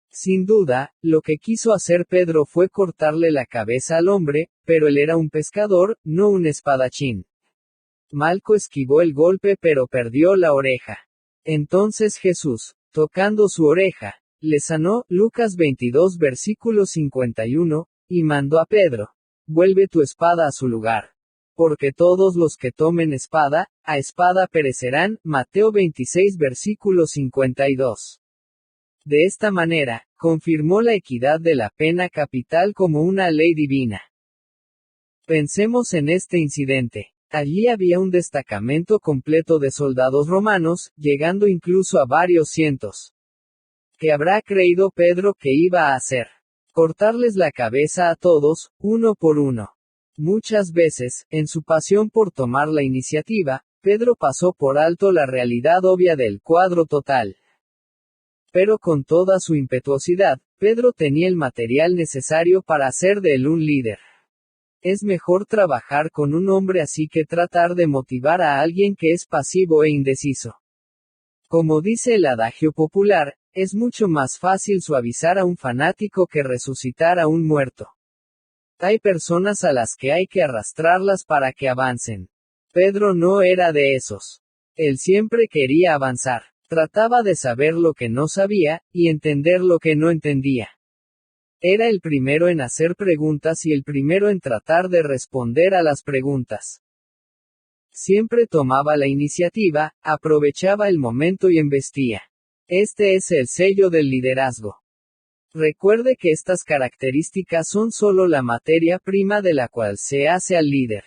Sin duda, lo que quiso hacer Pedro fue cortarle la cabeza al hombre, pero él era un pescador, no un espadachín. Malco esquivó el golpe pero perdió la oreja. Entonces Jesús, tocando su oreja, le sanó, Lucas 22 versículo 51, y mandó a Pedro, vuelve tu espada a su lugar. Porque todos los que tomen espada, a espada perecerán, Mateo 26 versículo 52. De esta manera, confirmó la equidad de la pena capital como una ley divina. Pensemos en este incidente. Allí había un destacamento completo de soldados romanos, llegando incluso a varios cientos. ¿Qué habrá creído Pedro que iba a hacer? Cortarles la cabeza a todos, uno por uno. Muchas veces, en su pasión por tomar la iniciativa, Pedro pasó por alto la realidad obvia del cuadro total. Pero con toda su impetuosidad, Pedro tenía el material necesario para hacer de él un líder. Es mejor trabajar con un hombre así que tratar de motivar a alguien que es pasivo e indeciso. Como dice el adagio popular, es mucho más fácil suavizar a un fanático que resucitar a un muerto. Hay personas a las que hay que arrastrarlas para que avancen. Pedro no era de esos. Él siempre quería avanzar. Trataba de saber lo que no sabía, y entender lo que no entendía. Era el primero en hacer preguntas y el primero en tratar de responder a las preguntas. Siempre tomaba la iniciativa, aprovechaba el momento y embestía. Este es el sello del liderazgo. Recuerde que estas características son solo la materia prima de la cual se hace al líder.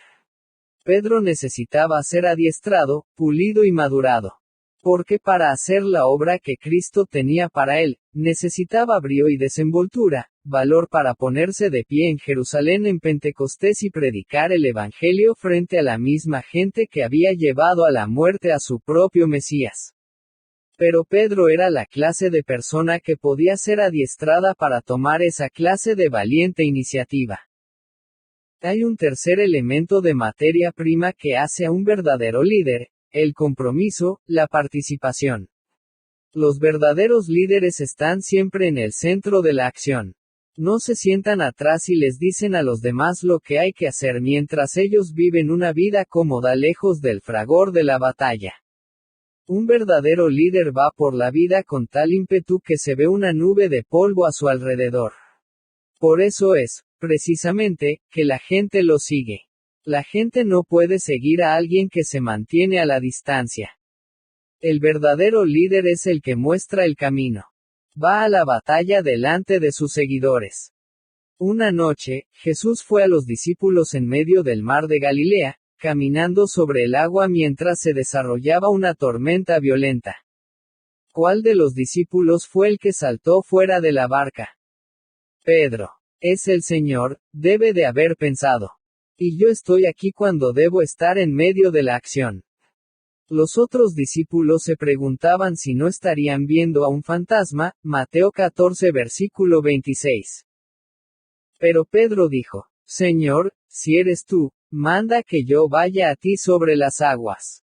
Pedro necesitaba ser adiestrado, pulido y madurado. Porque para hacer la obra que Cristo tenía para él, necesitaba brío y desenvoltura, valor para ponerse de pie en Jerusalén en Pentecostés y predicar el Evangelio frente a la misma gente que había llevado a la muerte a su propio Mesías. Pero Pedro era la clase de persona que podía ser adiestrada para tomar esa clase de valiente iniciativa. Hay un tercer elemento de materia prima que hace a un verdadero líder, el compromiso, la participación. Los verdaderos líderes están siempre en el centro de la acción. No se sientan atrás y les dicen a los demás lo que hay que hacer mientras ellos viven una vida cómoda lejos del fragor de la batalla. Un verdadero líder va por la vida con tal ímpetu que se ve una nube de polvo a su alrededor. Por eso es, precisamente, que la gente lo sigue. La gente no puede seguir a alguien que se mantiene a la distancia. El verdadero líder es el que muestra el camino. Va a la batalla delante de sus seguidores. Una noche, Jesús fue a los discípulos en medio del mar de Galilea, caminando sobre el agua mientras se desarrollaba una tormenta violenta. ¿Cuál de los discípulos fue el que saltó fuera de la barca? Pedro. Es el Señor, debe de haber pensado. Y yo estoy aquí cuando debo estar en medio de la acción. Los otros discípulos se preguntaban si no estarían viendo a un fantasma, Mateo 14 versículo 26. Pero Pedro dijo, Señor, si eres tú, manda que yo vaya a ti sobre las aguas.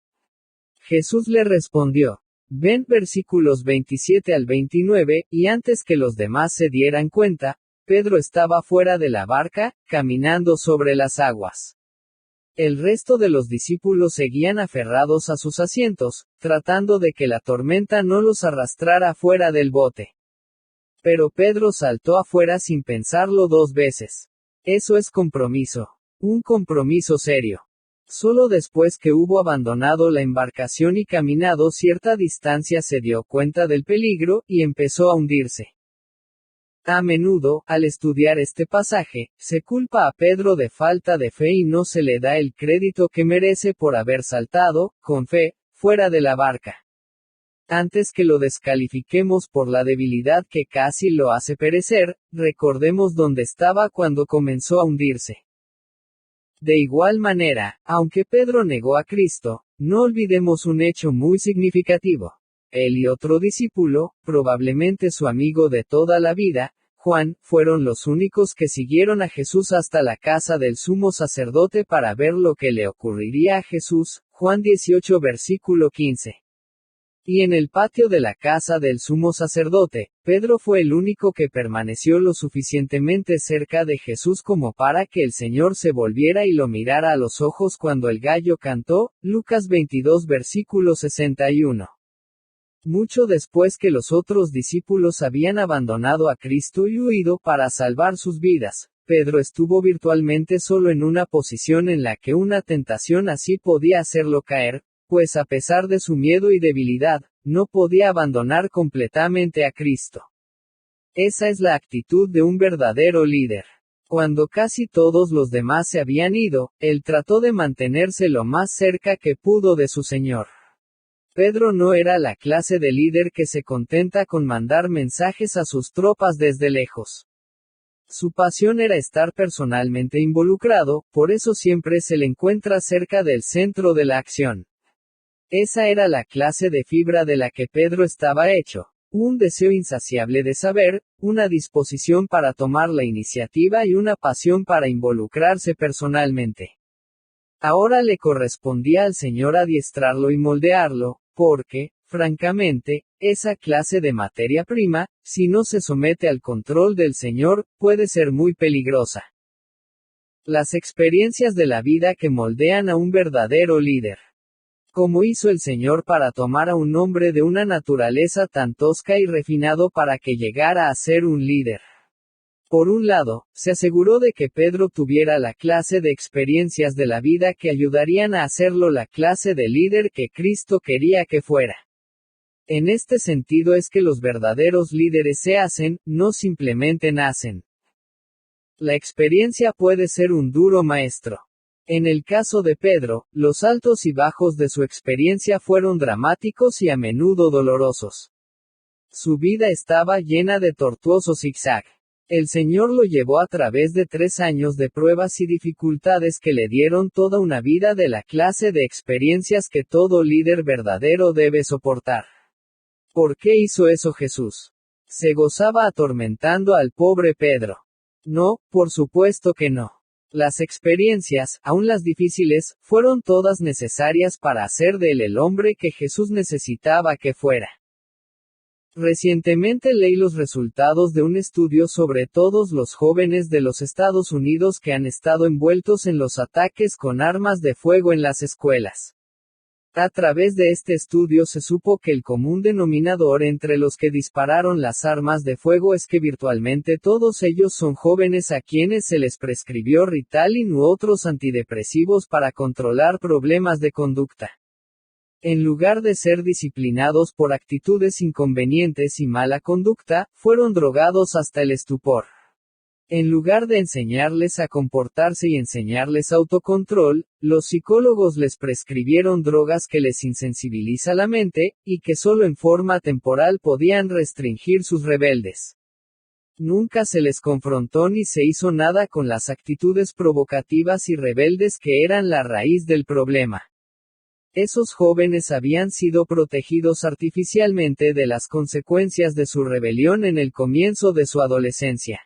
Jesús le respondió, ven versículos 27 al 29, y antes que los demás se dieran cuenta, Pedro estaba fuera de la barca, caminando sobre las aguas. El resto de los discípulos seguían aferrados a sus asientos, tratando de que la tormenta no los arrastrara fuera del bote. Pero Pedro saltó afuera sin pensarlo 2 veces. Eso es compromiso. Un compromiso serio. Solo después que hubo abandonado la embarcación y caminado cierta distancia se dio cuenta del peligro, y empezó a hundirse. A menudo, al estudiar este pasaje, se culpa a Pedro de falta de fe y no se le da el crédito que merece por haber saltado, con fe, fuera de la barca. Antes que lo descalifiquemos por la debilidad que casi lo hace perecer, recordemos dónde estaba cuando comenzó a hundirse. De igual manera, aunque Pedro negó a Cristo, no olvidemos un hecho muy significativo. Él y otro discípulo, probablemente su amigo de toda la vida, Juan, fueron los únicos que siguieron a Jesús hasta la casa del sumo sacerdote para ver lo que le ocurriría a Jesús, Juan 18 versículo 15. Y en el patio de la casa del sumo sacerdote, Pedro fue el único que permaneció lo suficientemente cerca de Jesús como para que el Señor se volviera y lo mirara a los ojos cuando el gallo cantó, Lucas 22 versículo 61. Mucho después que los otros discípulos habían abandonado a Cristo y huido para salvar sus vidas, Pedro estuvo virtualmente solo en una posición en la que una tentación así podía hacerlo caer, pues a pesar de su miedo y debilidad, no podía abandonar completamente a Cristo. Esa es la actitud de un verdadero líder. Cuando casi todos los demás se habían ido, él trató de mantenerse lo más cerca que pudo de su Señor. Pedro no era la clase de líder que se contenta con mandar mensajes a sus tropas desde lejos. Su pasión era estar personalmente involucrado, por eso siempre se le encuentra cerca del centro de la acción. Esa era la clase de fibra de la que Pedro estaba hecho, un deseo insaciable de saber, una disposición para tomar la iniciativa y una pasión para involucrarse personalmente. Ahora le correspondía al Señor adiestrarlo y moldearlo, porque, francamente, esa clase de materia prima, si no se somete al control del Señor, puede ser muy peligrosa. Las experiencias de la vida que moldean a un verdadero líder. Como hizo el Señor para tomar a un hombre de una naturaleza tan tosca y refinado para que llegara a ser un líder. Por un lado, se aseguró de que Pedro tuviera la clase de experiencias de la vida que ayudarían a hacerlo la clase de líder que Cristo quería que fuera. En este sentido es que los verdaderos líderes se hacen, no simplemente nacen. La experiencia puede ser un duro maestro. En el caso de Pedro, los altos y bajos de su experiencia fueron dramáticos y a menudo dolorosos. Su vida estaba llena de tortuoso zigzag. El Señor lo llevó a través de 3 años de pruebas y dificultades que le dieron toda una vida de la clase de experiencias que todo líder verdadero debe soportar. ¿Por qué hizo eso Jesús? ¿Se gozaba atormentando al pobre Pedro? No, por supuesto que no. Las experiencias, aun las difíciles, fueron todas necesarias para hacer de él el hombre que Jesús necesitaba que fuera. Recientemente leí los resultados de un estudio sobre todos los jóvenes de los Estados Unidos que han estado envueltos en los ataques con armas de fuego en las escuelas. A través de este estudio se supo que el común denominador entre los que dispararon las armas de fuego es que virtualmente todos ellos son jóvenes a quienes se les prescribió Ritalin u otros antidepresivos para controlar problemas de conducta. En lugar de ser disciplinados por actitudes inconvenientes y mala conducta, fueron drogados hasta el estupor. En lugar de enseñarles a comportarse y enseñarles autocontrol, los psicólogos les prescribieron drogas que les insensibiliza la mente, y que solo en forma temporal podían restringir sus rebeldes. Nunca se les confrontó ni se hizo nada con las actitudes provocativas y rebeldes que eran la raíz del problema. Esos jóvenes habían sido protegidos artificialmente de las consecuencias de su rebelión en el comienzo de su adolescencia.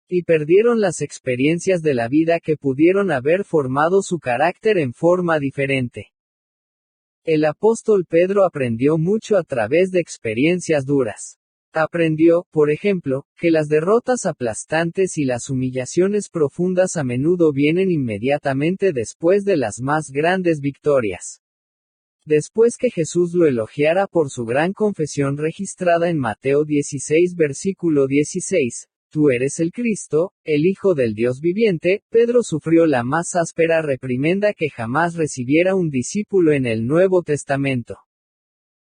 Y perdieron las experiencias de la vida que pudieron haber formado su carácter en forma diferente. El apóstol Pedro aprendió mucho a través de experiencias duras. Aprendió, por ejemplo, que las derrotas aplastantes y las humillaciones profundas a menudo vienen inmediatamente después de las más grandes victorias. Después que Jesús lo elogiara por su gran confesión registrada en Mateo 16 versículo 16, «Tú eres el Cristo, el Hijo del Dios viviente», Pedro sufrió la más áspera reprimenda que jamás recibiera un discípulo en el Nuevo Testamento.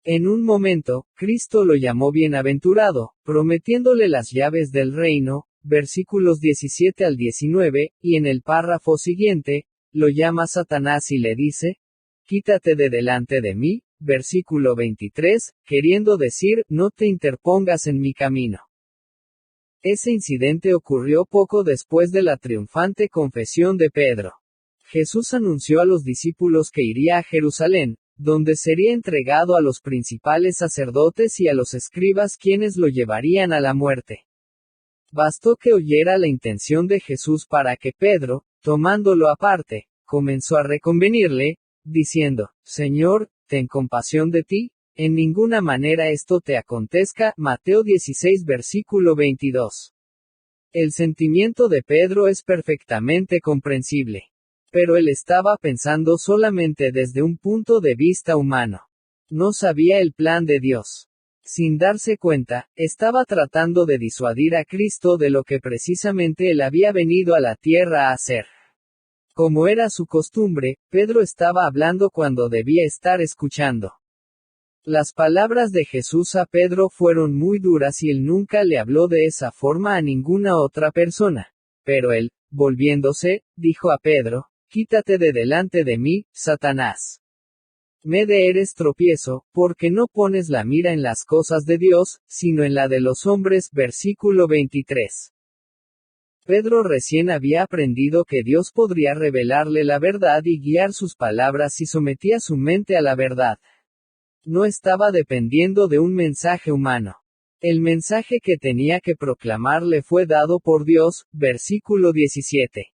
En un momento, Cristo lo llamó bienaventurado, prometiéndole las llaves del reino, versículos 17 al 19, y en el párrafo siguiente, lo llama Satanás y le dice, «Quítate de delante de mí», versículo 23, queriendo decir, no te interpongas en mi camino. Ese incidente ocurrió poco después de la triunfante confesión de Pedro. Jesús anunció a los discípulos que iría a Jerusalén, donde sería entregado a los principales sacerdotes y a los escribas quienes lo llevarían a la muerte. Bastó que oyera la intención de Jesús para que Pedro, tomándolo aparte, comenzó a reconvenirle, diciendo, «Señor, ten compasión de ti, en ninguna manera esto te acontezca». Mateo 16 versículo 22. El sentimiento de Pedro es perfectamente comprensible. Pero él estaba pensando solamente desde un punto de vista humano. No sabía el plan de Dios. Sin darse cuenta, estaba tratando de disuadir a Cristo de lo que precisamente él había venido a la tierra a hacer. Como era su costumbre, Pedro estaba hablando cuando debía estar escuchando. Las palabras de Jesús a Pedro fueron muy duras y él nunca le habló de esa forma a ninguna otra persona. Pero él, volviéndose, dijo a Pedro, «Quítate de delante de mí, Satanás. Me eres tropiezo, porque no pones la mira en las cosas de Dios, sino en la de los hombres». Versículo 23. Pedro recién había aprendido que Dios podría revelarle la verdad y guiar sus palabras si sometía su mente a la verdad. No estaba dependiendo de un mensaje humano. El mensaje que tenía que proclamar le fue dado por Dios. Versículo 17.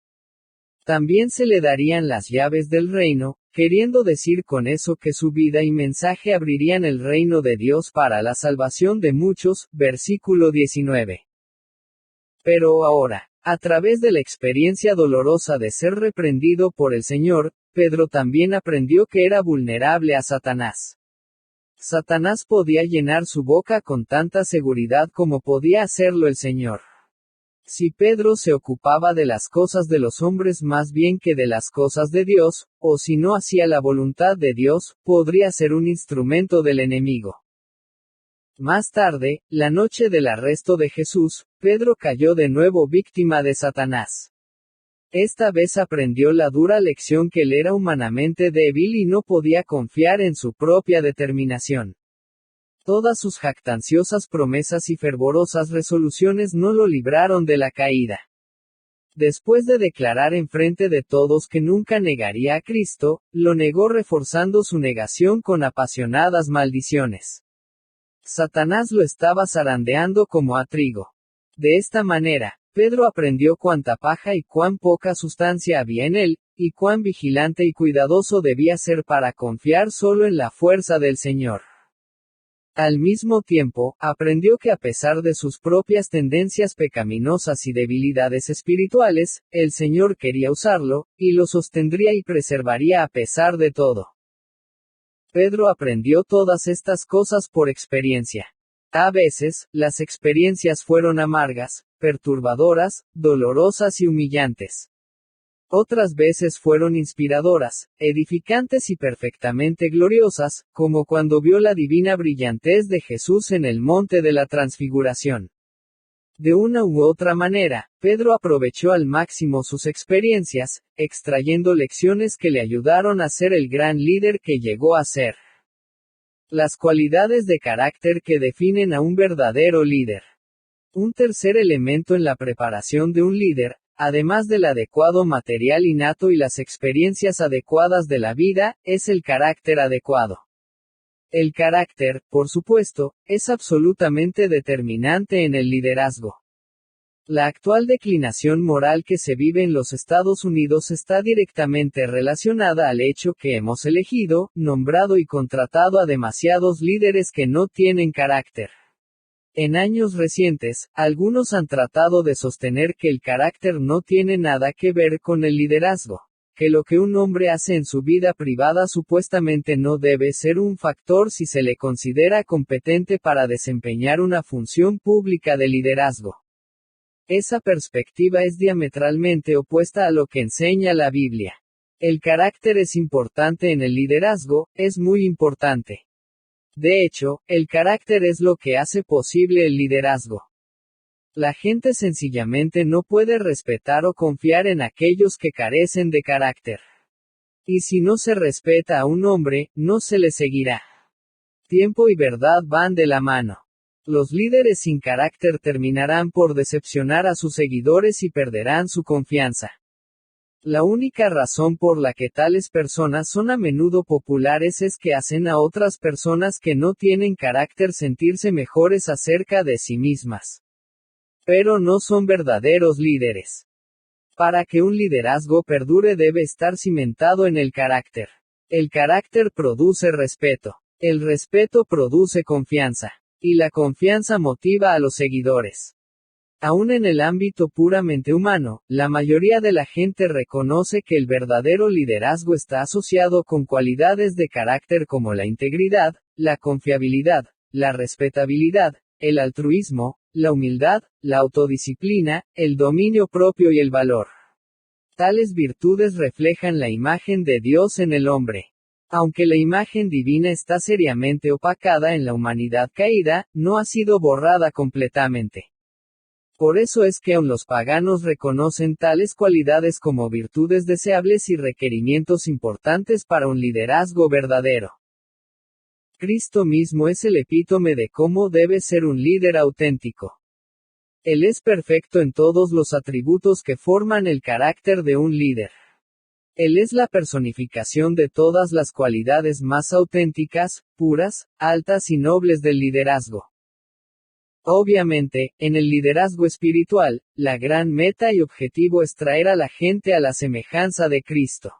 También se le darían las llaves del reino, queriendo decir con eso que su vida y mensaje abrirían el reino de Dios para la salvación de muchos. Versículo 19. Pero ahora, a través de la experiencia dolorosa de ser reprendido por el Señor, Pedro también aprendió que era vulnerable a Satanás. Satanás podía llenar su boca con tanta seguridad como podía hacerlo el Señor. Si Pedro se ocupaba de las cosas de los hombres más bien que de las cosas de Dios, o si no hacía la voluntad de Dios, podría ser un instrumento del enemigo. Más tarde, la noche del arresto de Jesús, Pedro cayó de nuevo víctima de Satanás. Esta vez aprendió la dura lección que él era humanamente débil y no podía confiar en su propia determinación. Todas sus jactanciosas promesas y fervorosas resoluciones no lo libraron de la caída. Después de declarar enfrente de todos que nunca negaría a Cristo, lo negó reforzando su negación con apasionadas maldiciones. Satanás lo estaba zarandeando como a trigo. De esta manera, Pedro aprendió cuánta paja y cuán poca sustancia había en él, y cuán vigilante y cuidadoso debía ser para confiar solo en la fuerza del Señor. Al mismo tiempo, aprendió que a pesar de sus propias tendencias pecaminosas y debilidades espirituales, el Señor quería usarlo, y lo sostendría y preservaría a pesar de todo. Pedro aprendió todas estas cosas por experiencia. A veces, las experiencias fueron amargas, perturbadoras, dolorosas y humillantes. Otras veces fueron inspiradoras, edificantes y perfectamente gloriosas, como cuando vio la divina brillantez de Jesús en el monte de la transfiguración. De una u otra manera, Pedro aprovechó al máximo sus experiencias, extrayendo lecciones que le ayudaron a ser el gran líder que llegó a ser. Las cualidades de carácter que definen a un verdadero líder. Un tercer elemento en la preparación de un líder, además del adecuado material innato y las experiencias adecuadas de la vida, es el carácter adecuado. El carácter, por supuesto, es absolutamente determinante en el liderazgo. La actual declinación moral que se vive en los Estados Unidos está directamente relacionada al hecho que hemos elegido, nombrado y contratado a demasiados líderes que no tienen carácter. En años recientes, algunos han tratado de sostener que el carácter no tiene nada que ver con el liderazgo, que lo que un hombre hace en su vida privada supuestamente no debe ser un factor si se le considera competente para desempeñar una función pública de liderazgo. Esa perspectiva es diametralmente opuesta a lo que enseña la Biblia. El carácter es importante en el liderazgo, es muy importante. De hecho, el carácter es lo que hace posible el liderazgo. La gente sencillamente no puede respetar o confiar en aquellos que carecen de carácter. Y si no se respeta a un hombre, no se le seguirá. Tiempo y verdad van de la mano. Los líderes sin carácter terminarán por decepcionar a sus seguidores y perderán su confianza. La única razón por la que tales personas son a menudo populares es que hacen a otras personas que no tienen carácter sentirse mejores acerca de sí mismas. Pero no son verdaderos líderes. Para que un liderazgo perdure debe estar cimentado en el carácter. El carácter produce respeto. El respeto produce confianza. Y la confianza motiva a los seguidores. Aún en el ámbito puramente humano, la mayoría de la gente reconoce que el verdadero liderazgo está asociado con cualidades de carácter como la integridad, la confiabilidad, la respetabilidad, el altruismo, la humildad, la autodisciplina, el dominio propio y el valor. Tales virtudes reflejan la imagen de Dios en el hombre. Aunque la imagen divina está seriamente opacada en la humanidad caída, no ha sido borrada completamente. Por eso es que aun los paganos reconocen tales cualidades como virtudes deseables y requerimientos importantes para un liderazgo verdadero. Cristo mismo es el epítome de cómo debe ser un líder auténtico. Él es perfecto en todos los atributos que forman el carácter de un líder. Él es la personificación de todas las cualidades más auténticas, puras, altas y nobles del liderazgo. Obviamente, en el liderazgo espiritual, la gran meta y objetivo es traer a la gente a la semejanza de Cristo.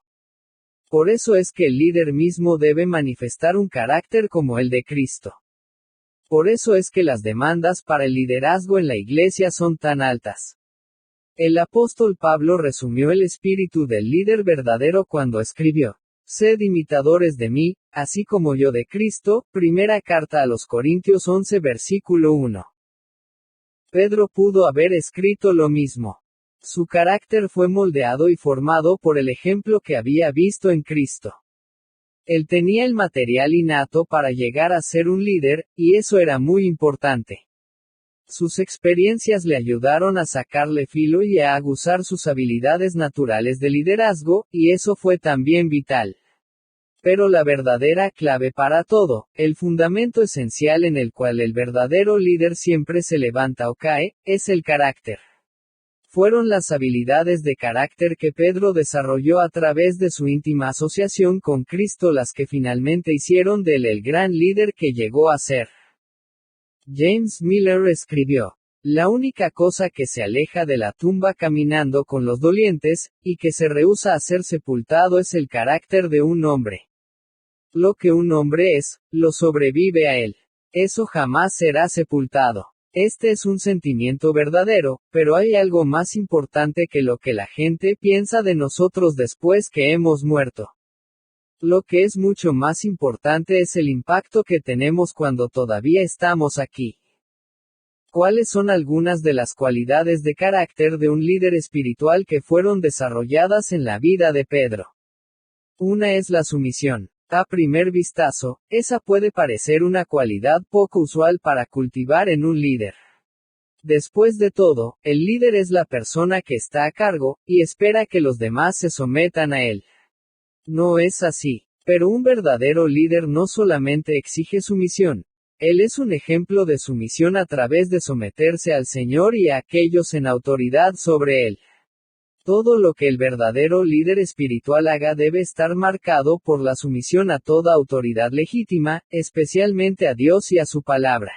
Por eso es que el líder mismo debe manifestar un carácter como el de Cristo. Por eso es que las demandas para el liderazgo en la iglesia son tan altas. El apóstol Pablo resumió el espíritu del líder verdadero cuando escribió: Sed imitadores de mí, así como yo de Cristo. Primera carta a los Corintios 11 versículo 1. Pedro pudo haber escrito lo mismo. Su carácter fue moldeado y formado por el ejemplo que había visto en Cristo. Él tenía el material innato para llegar a ser un líder, y eso era muy importante. Sus experiencias le ayudaron a sacarle filo y a aguzar sus habilidades naturales de liderazgo, y eso fue también vital. Pero la verdadera clave para todo, el fundamento esencial en el cual el verdadero líder siempre se levanta o cae, es el carácter. Fueron las habilidades de carácter que Pedro desarrolló a través de su íntima asociación con Cristo las que finalmente hicieron de él el gran líder que llegó a ser. James Miller escribió: La única cosa que se aleja de la tumba caminando con los dolientes, y que se rehúsa a ser sepultado es el carácter de un hombre. Lo que un hombre es, lo sobrevive a él. Eso jamás será sepultado. Este es un sentimiento verdadero, pero hay algo más importante que lo que la gente piensa de nosotros después que hemos muerto. Lo que es mucho más importante es el impacto que tenemos cuando todavía estamos aquí. ¿Cuáles son algunas de las cualidades de carácter de un líder espiritual que fueron desarrolladas en la vida de Pedro? Una es la sumisión. A primer vistazo, esa puede parecer una cualidad poco usual para cultivar en un líder. Después de todo, el líder es la persona que está a cargo, y espera que los demás se sometan a él. No es así. Pero un verdadero líder no solamente exige sumisión, Él es un ejemplo de sumisión a través de someterse al Señor y a aquellos en autoridad sobre él. Todo lo que el verdadero líder espiritual haga debe estar marcado por la sumisión a toda autoridad legítima, especialmente a Dios y a su palabra.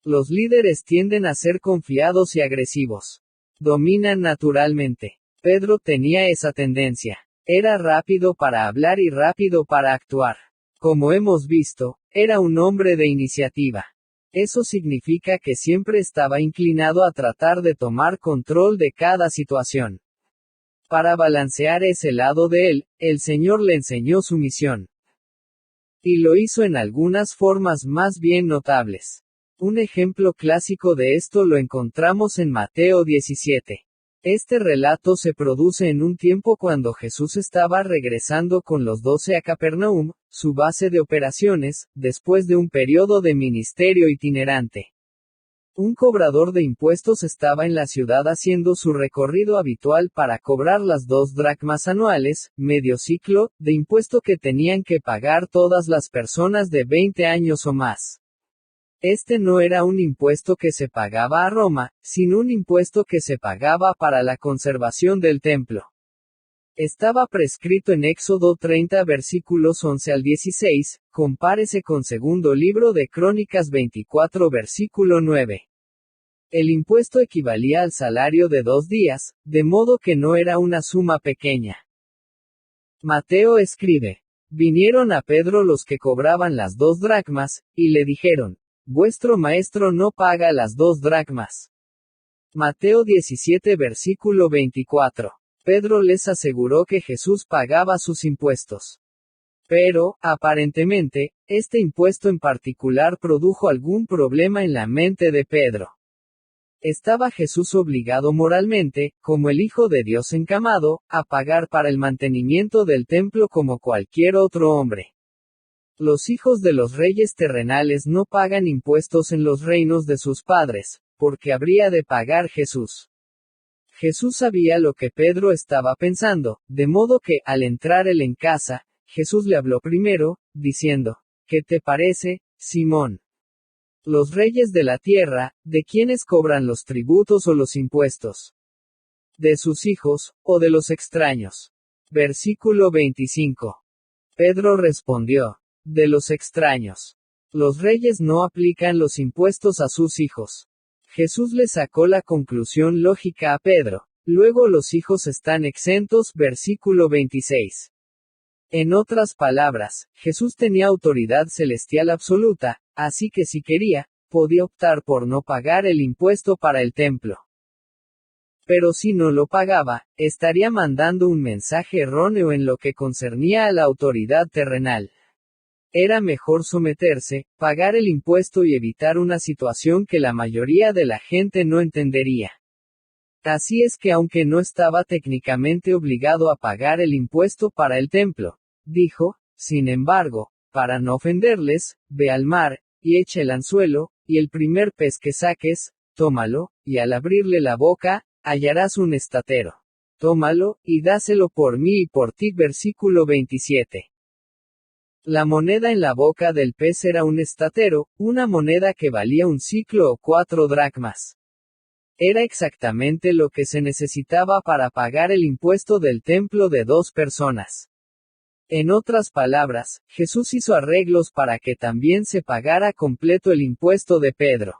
Los líderes tienden a ser confiados y agresivos. Dominan naturalmente. Pedro tenía esa tendencia. Era rápido para hablar y rápido para actuar. Como hemos visto, era un hombre de iniciativa. Eso significa que siempre estaba inclinado a tratar de tomar control de cada situación. Para balancear ese lado de él, el Señor le enseñó su misión. Y lo hizo en algunas formas más bien notables. Un ejemplo clásico de esto lo encontramos en Mateo 17. Este relato se produce en un tiempo cuando Jesús estaba regresando con los 12 a Capernaum, su base de operaciones, después de un periodo de ministerio itinerante. Un cobrador de impuestos estaba en la ciudad haciendo su recorrido habitual para cobrar las 2 dracmas anuales, medio ciclo, de impuesto que tenían que pagar todas las personas de 20 años o más. Este no era un impuesto que se pagaba a Roma, sino un impuesto que se pagaba para la conservación del templo. Estaba prescrito en Éxodo 30 versículos 11 al 16, compárese con segundo libro de Crónicas 24 versículo 9. El impuesto equivalía al salario de 2 días, de modo que no era una suma pequeña. Mateo escribe: Vinieron a Pedro los que cobraban las 2 dracmas, y le dijeron: Vuestro maestro no paga las 2 dracmas. Mateo 17 versículo 24. Pedro les aseguró que Jesús pagaba sus impuestos. Pero, aparentemente, este impuesto en particular produjo algún problema en la mente de Pedro. ¿Estaba Jesús obligado moralmente, como el Hijo de Dios encamado, a pagar para el mantenimiento del templo como cualquier otro hombre? Los hijos de los reyes terrenales no pagan impuestos en los reinos de sus padres, porque habría de pagar Jesús. Jesús sabía lo que Pedro estaba pensando, de modo que, al entrar él en casa, Jesús le habló primero, diciendo: ¿Qué te parece, Simón? Los reyes de la tierra, ¿de quiénes cobran los tributos o los impuestos? ¿De sus hijos, o de los extraños? Versículo 25. Pedro respondió: De los extraños. Los reyes no aplican los impuestos a sus hijos. Jesús le sacó la conclusión lógica a Pedro. Luego los hijos están exentos, versículo 26. En otras palabras, Jesús tenía autoridad celestial absoluta, así que si quería, podía optar por no pagar el impuesto para el templo. Pero si no lo pagaba, estaría mandando un mensaje erróneo en lo que concernía a la autoridad terrenal. Era mejor someterse, pagar el impuesto y evitar una situación que la mayoría de la gente no entendería. Así es que aunque no estaba técnicamente obligado a pagar el impuesto para el templo, dijo, sin embargo, para no ofenderles, ve al mar, y echa el anzuelo, y el primer pez que saques, tómalo, y al abrirle la boca, hallarás un estatero. Tómalo, y dáselo por mí y por ti. Versículo 27. La moneda en la boca del pez era un estatero, una moneda que valía un siclo o 4 dracmas. Era exactamente lo que se necesitaba para pagar el impuesto del templo de 2 personas. En otras palabras, Jesús hizo arreglos para que también se pagara completo el impuesto de Pedro.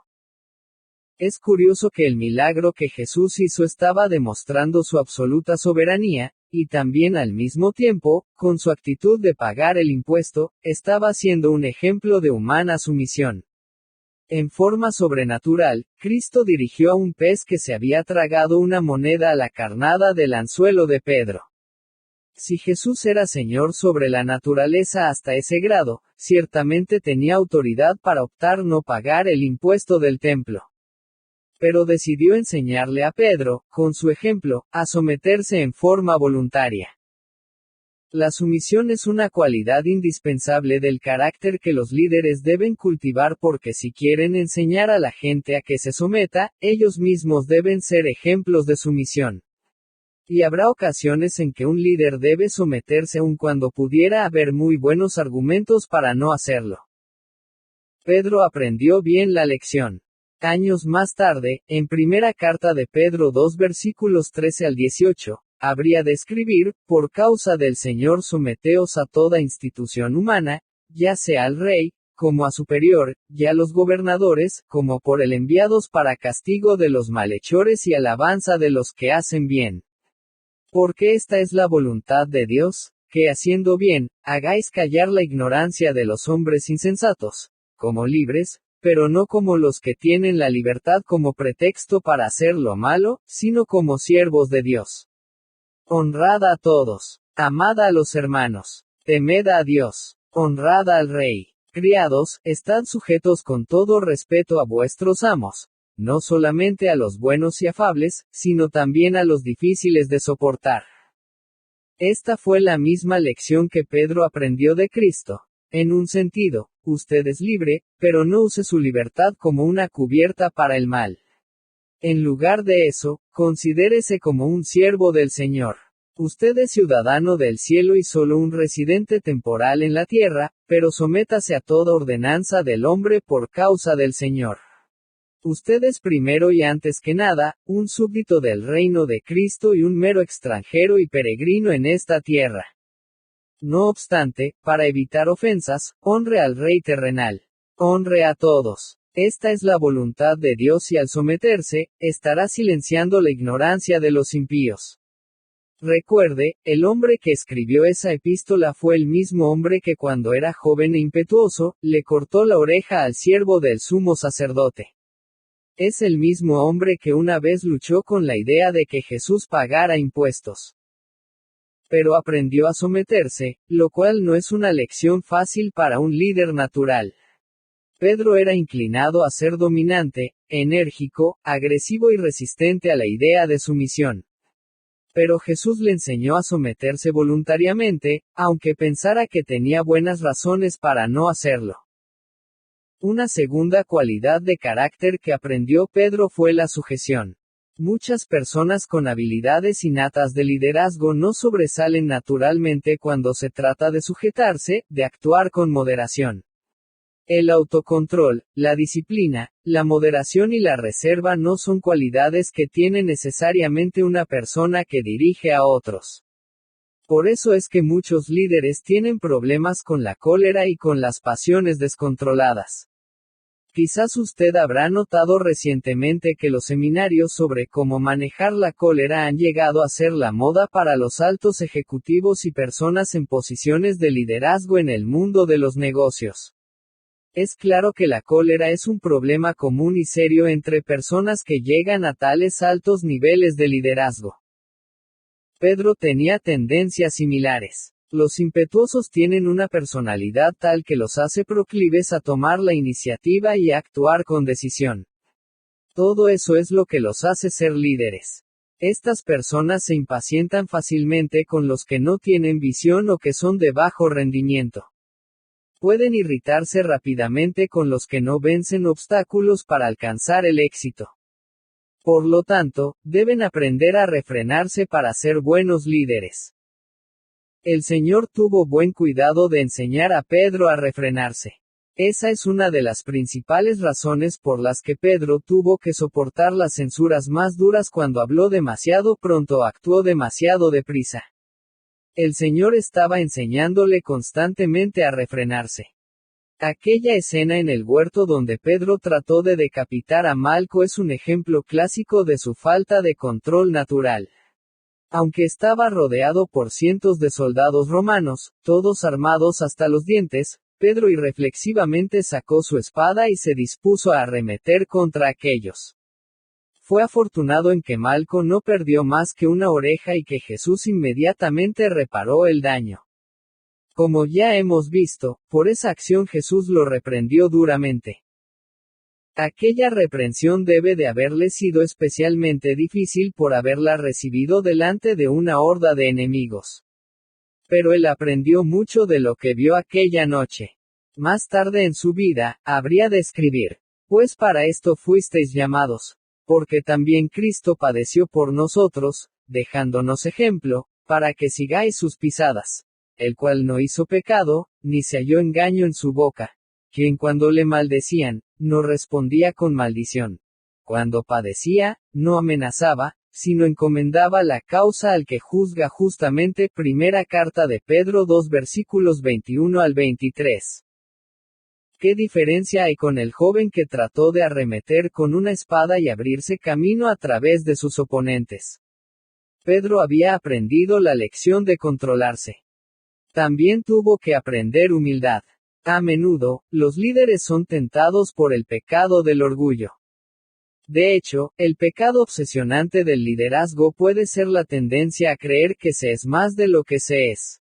Es curioso que el milagro que Jesús hizo estaba demostrando su absoluta soberanía, y también al mismo tiempo, con su actitud de pagar el impuesto, estaba siendo un ejemplo de humana sumisión. En forma sobrenatural, Cristo dirigió a un pez que se había tragado una moneda a la carnada del anzuelo de Pedro. Si Jesús era Señor sobre la naturaleza hasta ese grado, ciertamente tenía autoridad para optar no pagar el impuesto del templo. Pero decidió enseñarle a Pedro, con su ejemplo, a someterse en forma voluntaria. La sumisión es una cualidad indispensable del carácter que los líderes deben cultivar porque si quieren enseñar a la gente a que se someta, ellos mismos deben ser ejemplos de sumisión. Y habrá ocasiones en que un líder debe someterse aun cuando pudiera haber muy buenos argumentos para no hacerlo. Pedro aprendió bien la lección. Años más tarde, en primera carta de Pedro 2 versículos 13 al 18, habría de escribir, por causa del Señor someteos a toda institución humana, ya sea al rey, como a superior, y a los gobernadores, como por él enviados para castigo de los malhechores y alabanza de los que hacen bien. Porque esta es la voluntad de Dios, que haciendo bien, hagáis callar la ignorancia de los hombres insensatos, como libres, pero no como los que tienen la libertad como pretexto para hacer lo malo, sino como siervos de Dios. Honrad a todos, amad a los hermanos, temed a Dios, honrad al rey. Criados, estad sujetos con todo respeto a vuestros amos, no solamente a los buenos y afables, sino también a los difíciles de soportar. Esta fue la misma lección que Pedro aprendió de Cristo. En un sentido, usted es libre, pero no use su libertad como una cubierta para el mal. En lugar de eso, considérese como un siervo del Señor. Usted es ciudadano del cielo y solo un residente temporal en la tierra, pero sométase a toda ordenanza del hombre por causa del Señor. Usted es primero y antes que nada, un súbdito del reino de Cristo y un mero extranjero y peregrino en esta tierra. No obstante, para evitar ofensas, honre al rey terrenal. Honre a todos. Esta es la voluntad de Dios y al someterse, estará silenciando la ignorancia de los impíos. Recuerde, el hombre que escribió esa epístola fue el mismo hombre que cuando era joven e impetuoso, le cortó la oreja al siervo del sumo sacerdote. Es el mismo hombre que una vez luchó con la idea de que Jesús pagara impuestos. Pero aprendió a someterse, lo cual no es una lección fácil para un líder natural. Pedro era inclinado a ser dominante, enérgico, agresivo y resistente a la idea de sumisión. Pero Jesús le enseñó a someterse voluntariamente, aunque pensara que tenía buenas razones para no hacerlo. Una segunda cualidad de carácter que aprendió Pedro fue la sujeción. Muchas personas con habilidades innatas de liderazgo no sobresalen naturalmente cuando se trata de sujetarse, de actuar con moderación. El autocontrol, la disciplina, la moderación y la reserva no son cualidades que tiene necesariamente una persona que dirige a otros. Por eso es que muchos líderes tienen problemas con la cólera y con las pasiones descontroladas. Quizás usted habrá notado recientemente que los seminarios sobre cómo manejar la cólera han llegado a ser la moda para los altos ejecutivos y personas en posiciones de liderazgo en el mundo de los negocios. Es claro que la cólera es un problema común y serio entre personas que llegan a tales altos niveles de liderazgo. Pedro tenía tendencias similares. Los impetuosos tienen una personalidad tal que los hace proclives a tomar la iniciativa y a actuar con decisión. Todo eso es lo que los hace ser líderes. Estas personas se impacientan fácilmente con los que no tienen visión o que son de bajo rendimiento. Pueden irritarse rápidamente con los que no vencen obstáculos para alcanzar el éxito. Por lo tanto, deben aprender a refrenarse para ser buenos líderes. El Señor tuvo buen cuidado de enseñar a Pedro a refrenarse. Esa es una de las principales razones por las que Pedro tuvo que soportar las censuras más duras cuando habló demasiado pronto o actuó demasiado deprisa. El Señor estaba enseñándole constantemente a refrenarse. Aquella escena en el huerto donde Pedro trató de decapitar a Malco es un ejemplo clásico de su falta de control natural. Aunque estaba rodeado por cientos de soldados romanos, todos armados hasta los dientes, Pedro irreflexivamente sacó su espada y se dispuso a arremeter contra aquellos. Fue afortunado en que Malco no perdió más que una oreja y que Jesús inmediatamente reparó el daño. Como ya hemos visto, por esa acción Jesús lo reprendió duramente. Aquella reprensión debe de haberle sido especialmente difícil por haberla recibido delante de una horda de enemigos. Pero él aprendió mucho de lo que vio aquella noche. Más tarde en su vida, habría de escribir: pues para esto fuisteis llamados, porque también Cristo padeció por nosotros, dejándonos ejemplo, para que sigáis sus pisadas, el cual no hizo pecado, ni se halló engaño en su boca, quien cuando le maldecían, no respondía con maldición. Cuando padecía, no amenazaba, sino encomendaba la causa al que juzga justamente. Primera carta de Pedro 2 versículos 21 al 23. ¿Qué diferencia hay con el joven que trató de arremeter con una espada y abrirse camino a través de sus oponentes? Pedro había aprendido la lección de controlarse. También tuvo que aprender humildad. A menudo, los líderes son tentados por el pecado del orgullo. De hecho, el pecado obsesionante del liderazgo puede ser la tendencia a creer que se es más de lo que se es.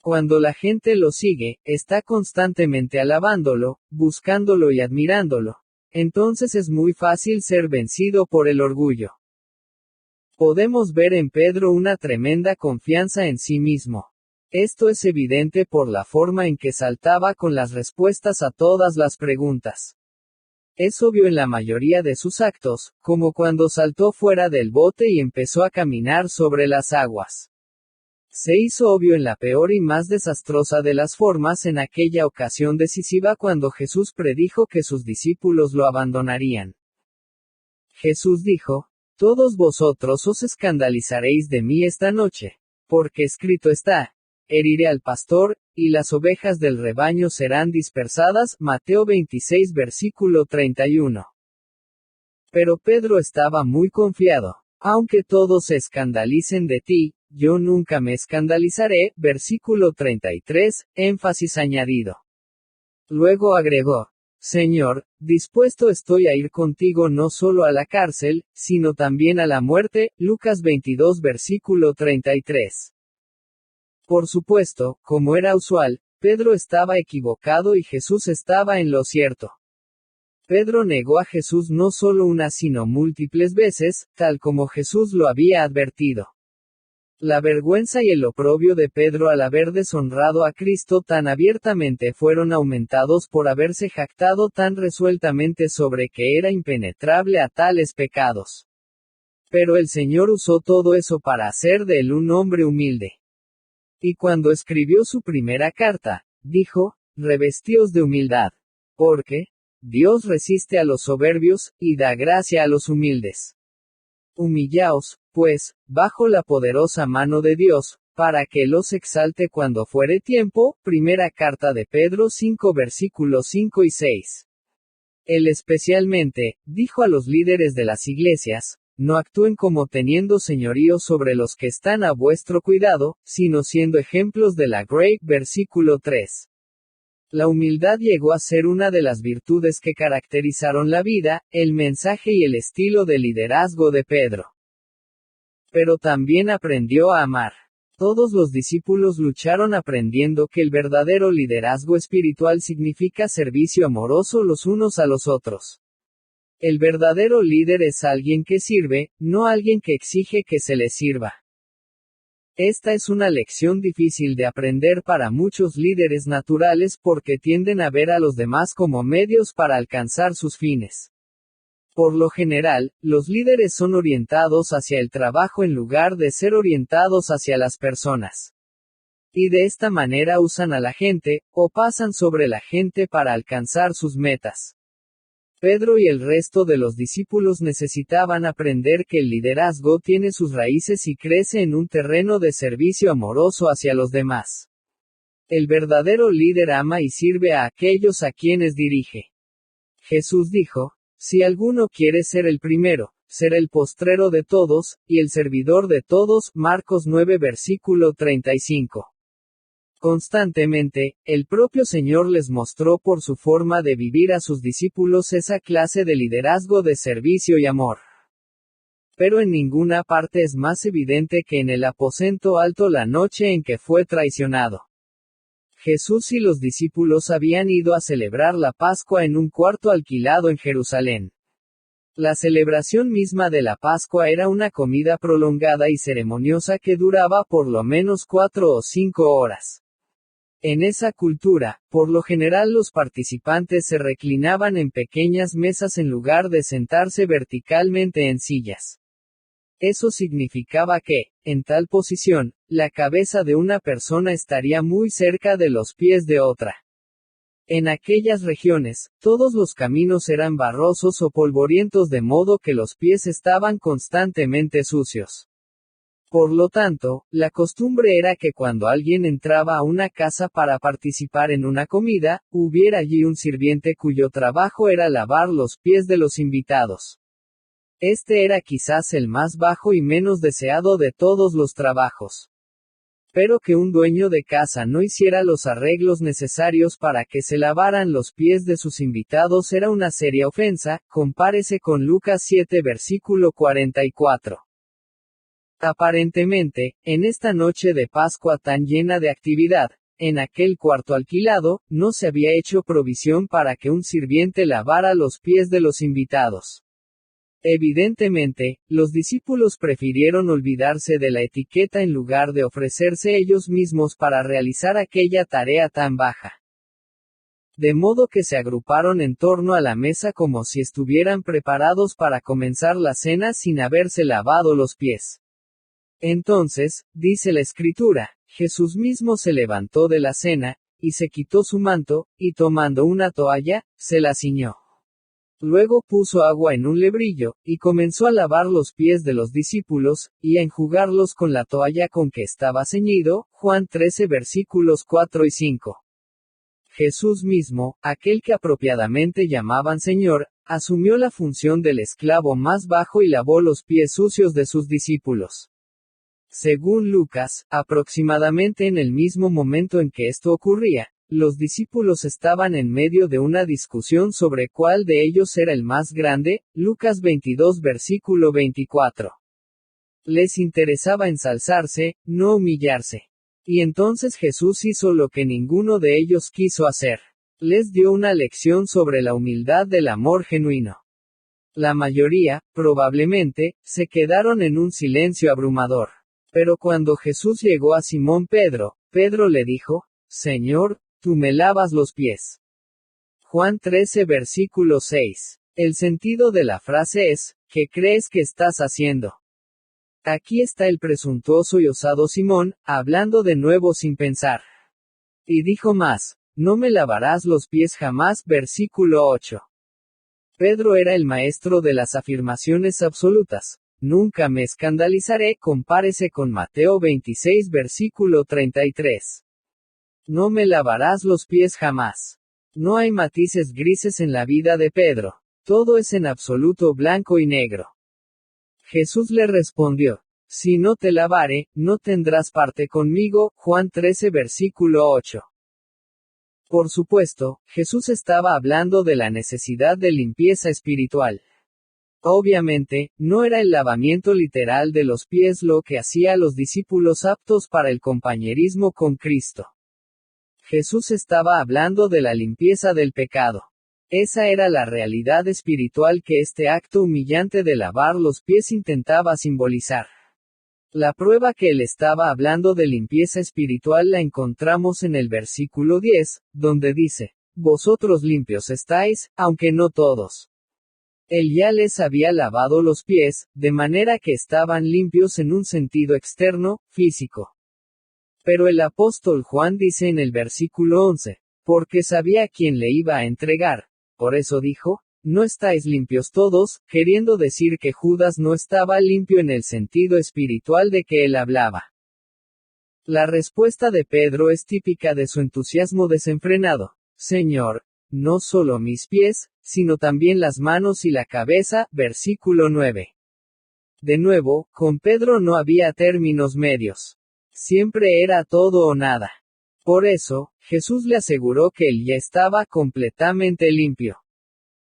Cuando la gente lo sigue, está constantemente alabándolo, buscándolo y admirándolo. Entonces es muy fácil ser vencido por el orgullo. Podemos ver en Pedro una tremenda confianza en sí mismo. Esto es evidente por la forma en que saltaba con las respuestas a todas las preguntas. Es obvio en la mayoría de sus actos, como cuando saltó fuera del bote y empezó a caminar sobre las aguas. Se hizo obvio en la peor y más desastrosa de las formas en aquella ocasión decisiva cuando Jesús predijo que sus discípulos lo abandonarían. Jesús dijo: «Todos vosotros os escandalizaréis de mí esta noche, porque escrito está: heriré al pastor, y las ovejas del rebaño serán dispersadas». Mateo 26 versículo 31. Pero Pedro estaba muy confiado. «Aunque todos se escandalicen de ti, yo nunca me escandalizaré». Versículo 33, énfasis añadido. Luego agregó: «Señor, dispuesto estoy a ir contigo no solo a la cárcel, sino también a la muerte». Lucas 22 versículo 33. Por supuesto, como era usual, Pedro estaba equivocado y Jesús estaba en lo cierto. Pedro negó a Jesús no solo una sino múltiples veces, tal como Jesús lo había advertido. La vergüenza y el oprobio de Pedro al haber deshonrado a Cristo tan abiertamente fueron aumentados por haberse jactado tan resueltamente sobre que era impenetrable a tales pecados. Pero el Señor usó todo eso para hacer de él un hombre humilde. Y cuando escribió su primera carta, dijo: «Revestíos de humildad. Porque Dios resiste a los soberbios, y da gracia a los humildes. Humillaos, pues, bajo la poderosa mano de Dios, para que los exalte cuando fuere tiempo». Primera carta de Pedro 5 versículos 5 y 6. Él especialmente, dijo a los líderes de las iglesias: «No actúen como teniendo señorío sobre los que están a vuestro cuidado, sino siendo ejemplos de la grey». Versículo 3. La humildad llegó a ser una de las virtudes que caracterizaron la vida, el mensaje y el estilo de liderazgo de Pedro. Pero también aprendió a amar. Todos los discípulos lucharon aprendiendo que el verdadero liderazgo espiritual significa servicio amoroso los unos a los otros. El verdadero líder es alguien que sirve, no alguien que exige que se le sirva. Esta es una lección difícil de aprender para muchos líderes naturales porque tienden a ver a los demás como medios para alcanzar sus fines. Por lo general, los líderes son orientados hacia el trabajo en lugar de ser orientados hacia las personas. Y de esta manera usan a la gente, o pasan sobre la gente para alcanzar sus metas. Pedro y el resto de los discípulos necesitaban aprender que el liderazgo tiene sus raíces y crece en un terreno de servicio amoroso hacia los demás. El verdadero líder ama y sirve a aquellos a quienes dirige. Jesús dijo: «Si alguno quiere ser el primero, será el postrero de todos, y el servidor de todos». Marcos 9 versículo 35. Constantemente, el propio Señor les mostró por su forma de vivir a sus discípulos esa clase de liderazgo de servicio y amor. Pero en ninguna parte es más evidente que en el aposento alto la noche en que fue traicionado. Jesús y los discípulos habían ido a celebrar la Pascua en un cuarto alquilado en Jerusalén. La celebración misma de la Pascua era una comida prolongada y ceremoniosa que duraba por lo menos 4 o 5 horas. En esa cultura, por lo general los participantes se reclinaban en pequeñas mesas en lugar de sentarse verticalmente en sillas. Eso significaba que, en tal posición, la cabeza de una persona estaría muy cerca de los pies de otra. En aquellas regiones, todos los caminos eran barrosos o polvorientos de modo que los pies estaban constantemente sucios. Por lo tanto, la costumbre era que cuando alguien entraba a una casa para participar en una comida, hubiera allí un sirviente cuyo trabajo era lavar los pies de los invitados. Este era quizás el más bajo y menos deseado de todos los trabajos. Pero que un dueño de casa no hiciera los arreglos necesarios para que se lavaran los pies de sus invitados era una seria ofensa, compárese con Lucas 7 versículo 44. Aparentemente, en esta noche de Pascua tan llena de actividad, en aquel cuarto alquilado, no se había hecho provisión para que un sirviente lavara los pies de los invitados. Evidentemente, los discípulos prefirieron olvidarse de la etiqueta en lugar de ofrecerse ellos mismos para realizar aquella tarea tan baja. De modo que se agruparon en torno a la mesa como si estuvieran preparados para comenzar la cena sin haberse lavado los pies. Entonces, dice la Escritura, Jesús mismo se levantó de la cena, y se quitó su manto, y tomando una toalla, se la ciñó. Luego puso agua en un lebrillo, y comenzó a lavar los pies de los discípulos, y a enjugarlos con la toalla con que estaba ceñido. Juan 13 versículos 4 y 5. Jesús mismo, aquel que apropiadamente llamaban Señor, asumió la función del esclavo más bajo y lavó los pies sucios de sus discípulos. Según Lucas, aproximadamente en el mismo momento en que esto ocurría, los discípulos estaban en medio de una discusión sobre cuál de ellos era el más grande. Lucas 22 versículo 24. Les interesaba ensalzarse, no humillarse. Y entonces Jesús hizo lo que ninguno de ellos quiso hacer. Les dio una lección sobre la humildad del amor genuino. La mayoría, probablemente, se quedaron en un silencio abrumador. Pero cuando Jesús llegó a Simón Pedro, Pedro le dijo, Señor, tú me lavas los pies. Juan 13 versículo 6. El sentido de la frase es, ¿qué crees que estás haciendo? Aquí está el presuntuoso y osado Simón, hablando de nuevo sin pensar. Y dijo más, no me lavarás los pies jamás. Versículo 8. Pedro era el maestro de las afirmaciones absolutas. Nunca me escandalizaré. Compárese con Mateo 26 versículo 33. No me lavarás los pies jamás. No hay matices grises en la vida de Pedro. Todo es en absoluto blanco y negro. Jesús le respondió, si no te lavare, no tendrás parte conmigo. Juan 13 versículo 8. Por supuesto, Jesús estaba hablando de la necesidad de limpieza espiritual. Obviamente, no era el lavamiento literal de los pies lo que hacía a los discípulos aptos para el compañerismo con Cristo. Jesús estaba hablando de la limpieza del pecado. Esa era la realidad espiritual que este acto humillante de lavar los pies intentaba simbolizar. La prueba que él estaba hablando de limpieza espiritual la encontramos en el versículo 10, donde dice, vosotros limpios estáis, aunque no todos. Él ya les había lavado los pies, de manera que estaban limpios en un sentido externo, físico. Pero el apóstol Juan dice en el versículo 11, porque sabía a quién le iba a entregar, por eso dijo, no estáis limpios todos, queriendo decir que Judas no estaba limpio en el sentido espiritual de que él hablaba. La respuesta de Pedro es típica de su entusiasmo desenfrenado. Señor, no solo mis pies, sino también las manos y la cabeza. Versículo 9. De nuevo, con Pedro no había términos medios. Siempre era todo o nada. Por eso, Jesús le aseguró que él ya estaba completamente limpio.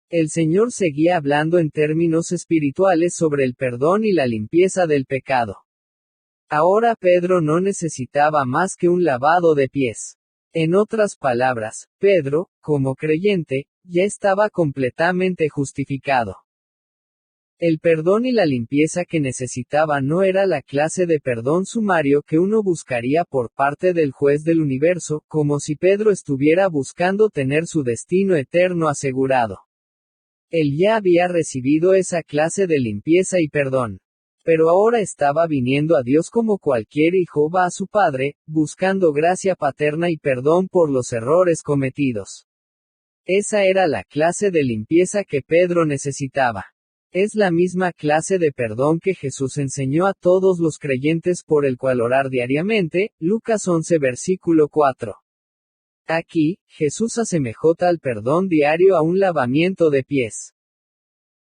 El Señor seguía hablando en términos espirituales sobre el perdón y la limpieza del pecado. Ahora Pedro no necesitaba más que un lavado de pies. En otras palabras, Pedro, como creyente, ya estaba completamente justificado. El perdón y la limpieza que necesitaba no era la clase de perdón sumario que uno buscaría por parte del juez del universo, como si Pedro estuviera buscando tener su destino eterno asegurado. Él ya había recibido esa clase de limpieza y perdón. Pero ahora estaba viniendo a Dios como cualquier hijo va a su padre, buscando gracia paterna y perdón por los errores cometidos. Esa era la clase de limpieza que Pedro necesitaba. Es la misma clase de perdón que Jesús enseñó a todos los creyentes por el cual orar diariamente, Lucas 11 versículo 4. Aquí, Jesús asemejó tal perdón diario a un lavamiento de pies.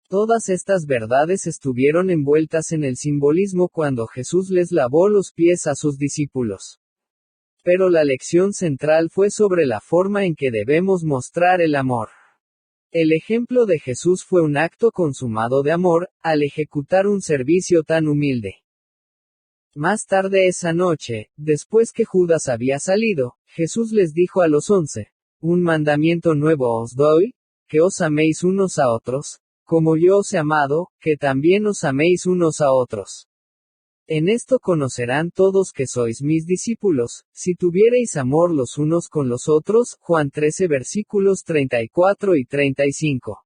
Todas estas verdades estuvieron envueltas en el simbolismo cuando Jesús les lavó los pies a sus discípulos. Pero la lección central fue sobre la forma en que debemos mostrar el amor. El ejemplo de Jesús fue un acto consumado de amor, al ejecutar un servicio tan humilde. Más tarde esa noche, después que Judas había salido, Jesús les dijo a los 11, un mandamiento nuevo os doy, que os améis unos a otros, como yo os he amado, que también os améis unos a otros. En esto conocerán todos que sois mis discípulos, si tuviereis amor los unos con los otros, Juan 13 versículos 34 y 35.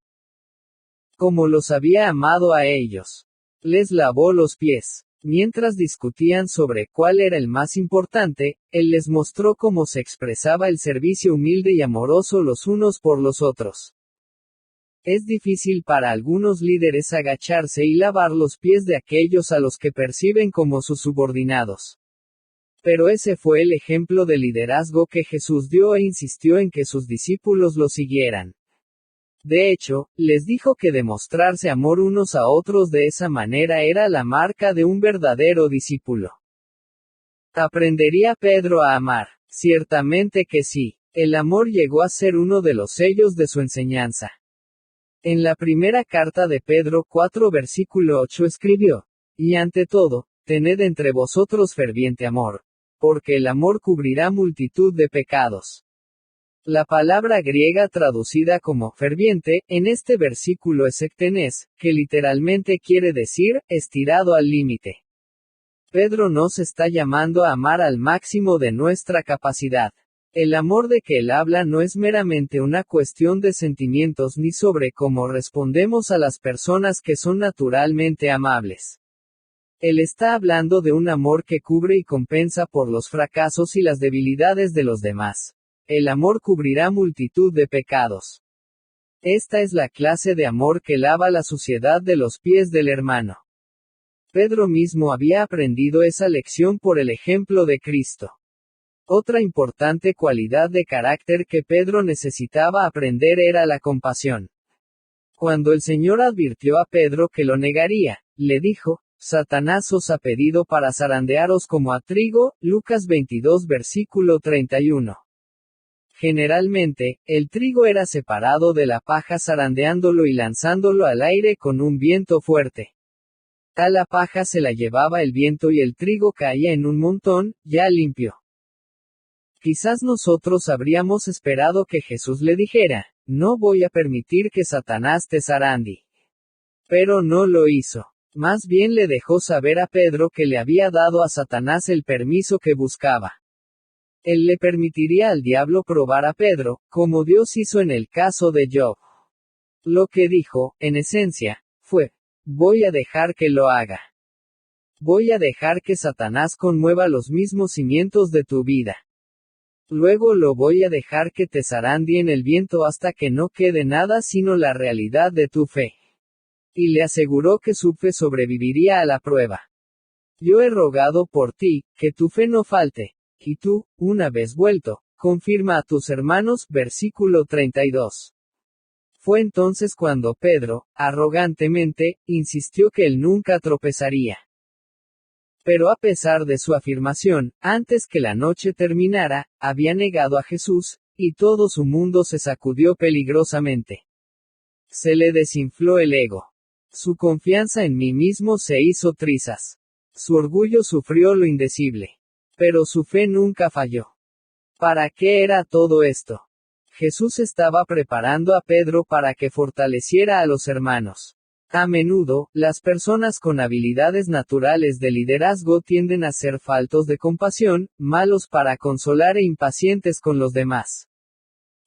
Como los había amado a ellos. Les lavó los pies. Mientras discutían sobre cuál era el más importante, él les mostró cómo se expresaba el servicio humilde y amoroso los unos por los otros. Es difícil para algunos líderes agacharse y lavar los pies de aquellos a los que perciben como sus subordinados. Pero ese fue el ejemplo de liderazgo que Jesús dio e insistió en que sus discípulos lo siguieran. De hecho, les dijo que demostrarse amor unos a otros de esa manera era la marca de un verdadero discípulo. ¿Aprendería Pedro a amar? Ciertamente que sí. El amor llegó a ser uno de los sellos de su enseñanza. En la primera carta de Pedro 4 versículo 8 escribió, y ante todo, tened entre vosotros ferviente amor, porque el amor cubrirá multitud de pecados. La palabra griega traducida como ferviente, en este versículo es ektenes, que literalmente quiere decir, estirado al límite. Pedro nos está llamando a amar al máximo de nuestra capacidad. El amor de que él habla no es meramente una cuestión de sentimientos ni sobre cómo respondemos a las personas que son naturalmente amables. Él está hablando de un amor que cubre y compensa por los fracasos y las debilidades de los demás. El amor cubrirá multitud de pecados. Esta es la clase de amor que lava la suciedad de los pies del hermano. Pedro mismo había aprendido esa lección por el ejemplo de Cristo. Otra importante cualidad de carácter que Pedro necesitaba aprender era la compasión. Cuando el Señor advirtió a Pedro que lo negaría, le dijo, Satanás os ha pedido para zarandearos como a trigo, Lucas 22 versículo 31. Generalmente, el trigo era separado de la paja zarandeándolo y lanzándolo al aire con un viento fuerte. A la paja se la llevaba el viento y el trigo caía en un montón, ya limpio. Quizás nosotros habríamos esperado que Jesús le dijera, no voy a permitir que Satanás te zarandee. Pero no lo hizo. Más bien le dejó saber a Pedro que le había dado a Satanás el permiso que buscaba. Él le permitiría al diablo probar a Pedro, como Dios hizo en el caso de Job. Lo que dijo, en esencia, fue, voy a dejar que lo haga. Voy a dejar que Satanás conmueva los mismos cimientos de tu vida. Luego lo voy a dejar que te zarandee en el viento hasta que no quede nada sino la realidad de tu fe. Y le aseguró que su fe sobreviviría a la prueba. Yo he rogado por ti, que tu fe no falte. Y tú, una vez vuelto, confirma a tus hermanos, versículo 32. Fue entonces cuando Pedro, arrogantemente, insistió que él nunca tropezaría. Pero a pesar de su afirmación, antes que la noche terminara, había negado a Jesús, y todo su mundo se sacudió peligrosamente. Se le desinfló el ego. Su confianza en mí mismo se hizo trizas. Su orgullo sufrió lo indecible. Pero su fe nunca falló. ¿Para qué era todo esto? Jesús estaba preparando a Pedro para que fortaleciera a los hermanos. A menudo, las personas con habilidades naturales de liderazgo tienden a ser faltos de compasión, malos para consolar e impacientes con los demás.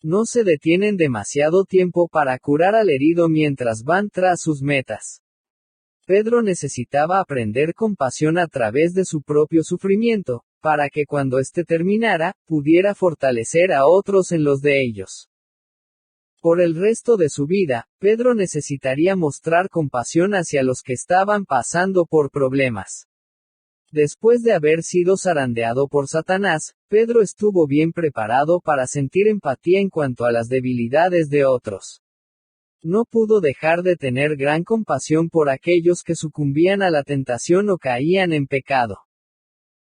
No se detienen demasiado tiempo para curar al herido mientras van tras sus metas. Pedro necesitaba aprender compasión a través de su propio sufrimiento, para que cuando éste terminara, pudiera fortalecer a otros en los de ellos. Por el resto de su vida, Pedro necesitaría mostrar compasión hacia los que estaban pasando por problemas. Después de haber sido zarandeado por Satanás, Pedro estuvo bien preparado para sentir empatía en cuanto a las debilidades de otros. No pudo dejar de tener gran compasión por aquellos que sucumbían a la tentación o caían en pecado.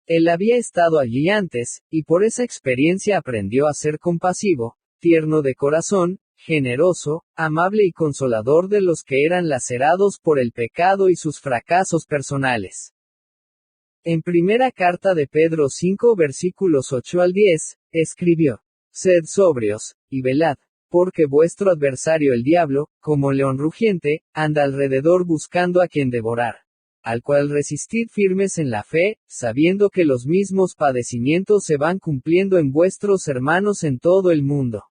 Él había estado allí antes, y por esa experiencia aprendió a ser compasivo, tierno de corazón, generoso, amable y consolador de los que eran lacerados por el pecado y sus fracasos personales. En primera carta de Pedro 5 versículos 8 al 10, escribió: Sed sobrios, y velad, porque vuestro adversario el diablo, como león rugiente, anda alrededor buscando a quien devorar, al cual resistid firmes en la fe, sabiendo que los mismos padecimientos se van cumpliendo en vuestros hermanos en todo el mundo.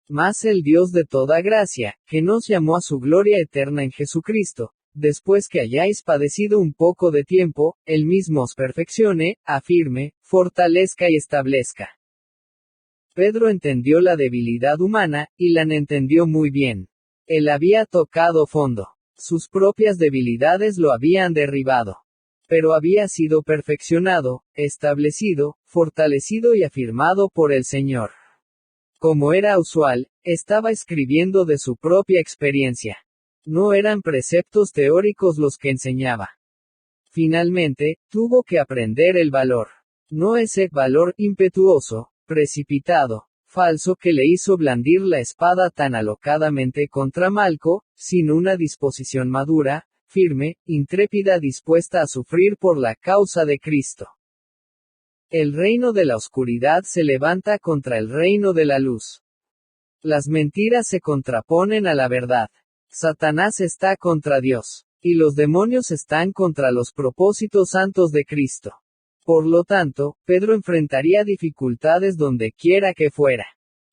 Mas el Dios de toda gracia, que nos llamó a su gloria eterna en Jesucristo, después que hayáis padecido un poco de tiempo, Él mismo os perfeccione, afirme, fortalezca y establezca. Pedro entendió la debilidad humana, y la entendió muy bien. Él había tocado fondo. Sus propias debilidades lo habían derribado. Pero había sido perfeccionado, establecido, fortalecido y afirmado por el Señor. Como era usual, estaba escribiendo de su propia experiencia. No eran preceptos teóricos los que enseñaba. Finalmente, tuvo que aprender el valor. No ese valor impetuoso, precipitado, falso que le hizo blandir la espada tan alocadamente contra Malco, sino una disposición madura, firme, intrépida, dispuesta a sufrir por la causa de Cristo. El reino de la oscuridad se levanta contra el reino de la luz. Las mentiras se contraponen a la verdad. Satanás está contra Dios, y los demonios están contra los propósitos santos de Cristo. Por lo tanto, Pedro enfrentaría dificultades donde quiera que fuera.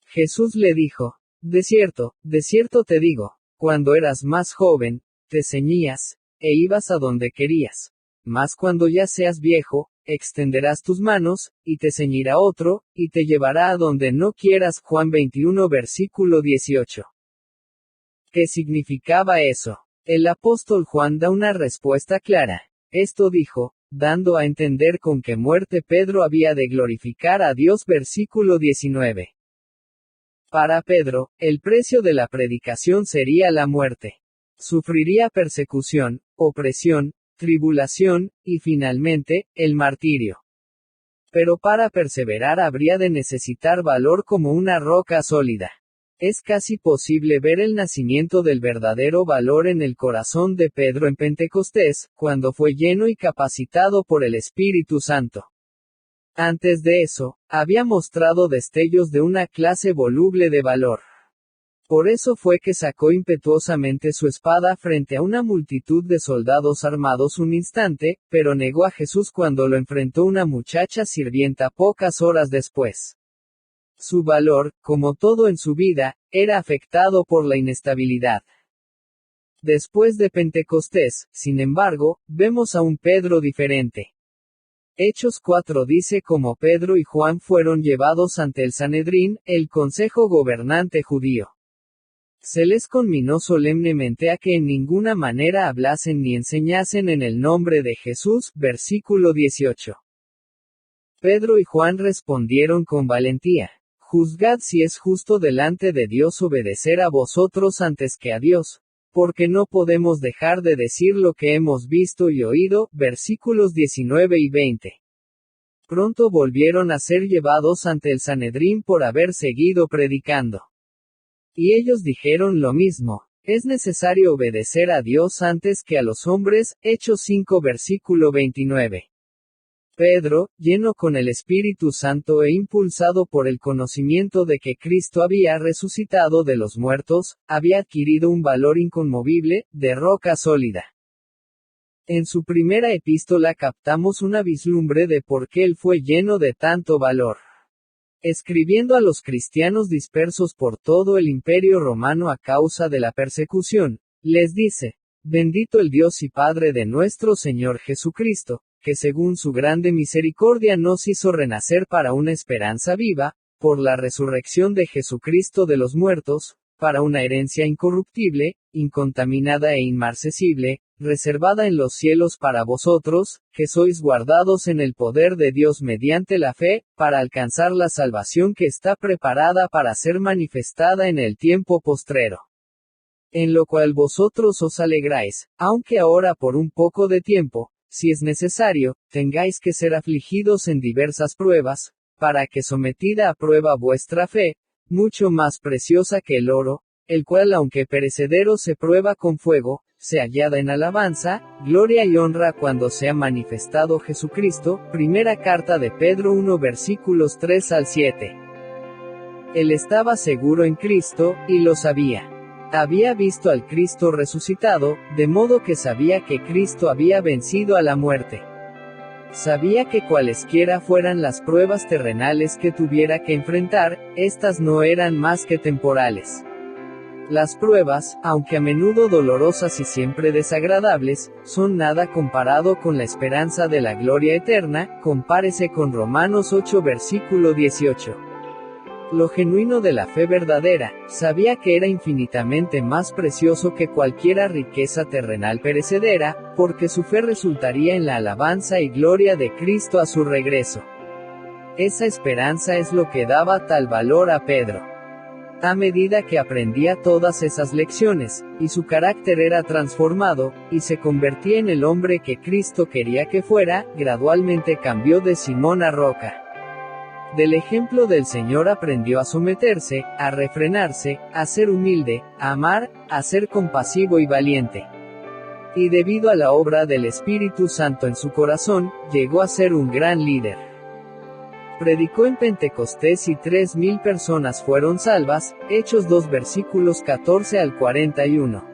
Jesús le dijo: de cierto te digo, cuando eras más joven, te ceñías, e ibas a donde querías. Mas cuando ya seas viejo, extenderás tus manos, y te ceñirá otro, y te llevará a donde no quieras. Juan 21 versículo 18. ¿Qué significaba eso? El apóstol Juan da una respuesta clara. Esto dijo, dando a entender con qué muerte Pedro había de glorificar a Dios. Versículo 19. Para Pedro, el precio de la predicación sería la muerte. Sufriría persecución, opresión, tribulación, y finalmente, el martirio. Pero para perseverar habría de necesitar valor como una roca sólida. Es casi posible ver el nacimiento del verdadero valor en el corazón de Pedro en Pentecostés, cuando fue lleno y capacitado por el Espíritu Santo. Antes de eso, había mostrado destellos de una clase voluble de valor. Por eso fue que sacó impetuosamente su espada frente a una multitud de soldados armados un instante, pero negó a Jesús cuando lo enfrentó una muchacha sirvienta pocas horas después. Su valor, como todo en su vida, era afectado por la inestabilidad. Después de Pentecostés, sin embargo, vemos a un Pedro diferente. Hechos 4 dice cómo Pedro y Juan fueron llevados ante el Sanedrín, el consejo gobernante judío. Se les conminó solemnemente a que en ninguna manera hablasen ni enseñasen en el nombre de Jesús. Versículo 18. Pedro y Juan respondieron con valentía: Juzgad si es justo delante de Dios obedecer a vosotros antes que a Dios, porque no podemos dejar de decir lo que hemos visto y oído. Versículos 19 y 20. Pronto volvieron a ser llevados ante el Sanedrín por haber seguido predicando. Y ellos dijeron lo mismo: es necesario obedecer a Dios antes que a los hombres. Hechos 5 versículo 29. Pedro, lleno con el Espíritu Santo e impulsado por el conocimiento de que Cristo había resucitado de los muertos, había adquirido un valor inconmovible, de roca sólida. En su primera epístola captamos una vislumbre de por qué él fue lleno de tanto valor. Escribiendo a los cristianos dispersos por todo el Imperio Romano a causa de la persecución, les dice: Bendito el Dios y Padre de nuestro Señor Jesucristo, que según su grande misericordia nos hizo renacer para una esperanza viva, por la resurrección de Jesucristo de los muertos, para una herencia incorruptible, incontaminada e inmarcesible, reservada en los cielos para vosotros, que sois guardados en el poder de Dios mediante la fe, para alcanzar la salvación que está preparada para ser manifestada en el tiempo postrero. En lo cual vosotros os alegráis, aunque ahora por un poco de tiempo, si es necesario, tengáis que ser afligidos en diversas pruebas, para que sometida a prueba vuestra fe, mucho más preciosa que el oro, el cual aunque perecedero se prueba con fuego, se hallada en alabanza, gloria y honra cuando sea manifestado Jesucristo. Primera carta de Pedro 1 versículos 3 al 7. Él estaba seguro en Cristo, y lo sabía. Había visto al Cristo resucitado, de modo que sabía que Cristo había vencido a la muerte. Sabía que cualesquiera fueran las pruebas terrenales que tuviera que enfrentar, estas no eran más que temporales. Las pruebas, aunque a menudo dolorosas y siempre desagradables, son nada comparado con la esperanza de la gloria eterna. Compárese con Romanos 8 versículo 18. Lo genuino de la fe verdadera, sabía que era infinitamente más precioso que cualquiera riqueza terrenal perecedera, porque su fe resultaría en la alabanza y gloria de Cristo a su regreso. Esa esperanza es lo que daba tal valor a Pedro. A medida que aprendía todas esas lecciones, y su carácter era transformado, y se convertía en el hombre que Cristo quería que fuera, gradualmente cambió de Simón a roca. Del ejemplo del Señor aprendió a someterse, a refrenarse, a ser humilde, a amar, a ser compasivo y valiente. Y debido a la obra del Espíritu Santo en su corazón, llegó a ser un gran líder. Predicó en Pentecostés y 3,000 personas fueron salvas, Hechos 2 versículos 14 al 41.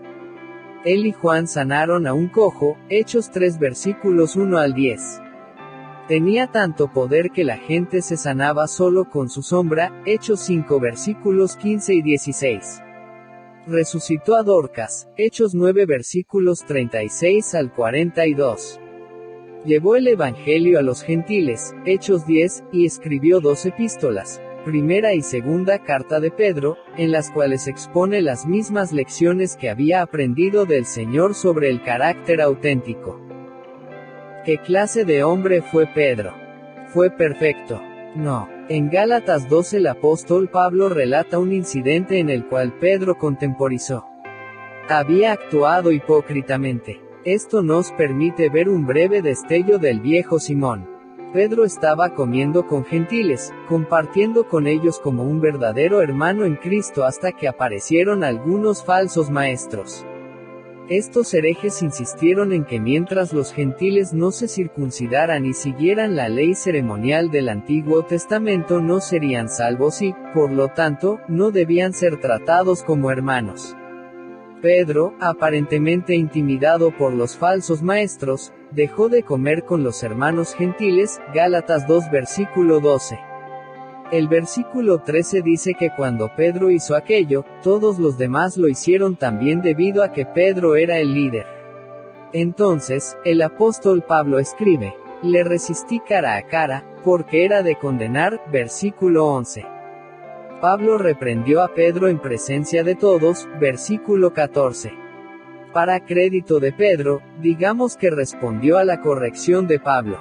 Él y Juan sanaron a un cojo, Hechos 3 versículos 1 al 10. Tenía tanto poder que la gente se sanaba solo con su sombra, Hechos 5 versículos 15 y 16. Resucitó a Dorcas, Hechos 9 versículos 36 al 42. Llevó el Evangelio a los gentiles, Hechos 10, y escribió 2 epístolas, primera y segunda carta de Pedro, en las cuales expone las mismas lecciones que había aprendido del Señor sobre el carácter auténtico. ¿Qué clase de hombre fue Pedro? ¿Fue perfecto? No. En Gálatas 2 el apóstol Pablo relata un incidente en el cual Pedro contemporizó. Había actuado hipócritamente. Esto nos permite ver un breve destello del viejo Simón. Pedro estaba comiendo con gentiles, compartiendo con ellos como un verdadero hermano en Cristo hasta que aparecieron algunos falsos maestros. Estos herejes insistieron en que mientras los gentiles no se circuncidaran y siguieran la ley ceremonial del Antiguo Testamento no serían salvos y, por lo tanto, no debían ser tratados como hermanos. Pedro, aparentemente intimidado por los falsos maestros, dejó de comer con los hermanos gentiles, Gálatas 2 versículo 12. El versículo 13 dice que cuando Pedro hizo aquello, todos los demás lo hicieron también debido a que Pedro era el líder. Entonces, el apóstol Pablo escribe, le resistí cara a cara, porque era de condenar, versículo 11. Pablo reprendió a Pedro en presencia de todos, versículo 14. Para crédito de Pedro, digamos que respondió a la corrección de Pablo.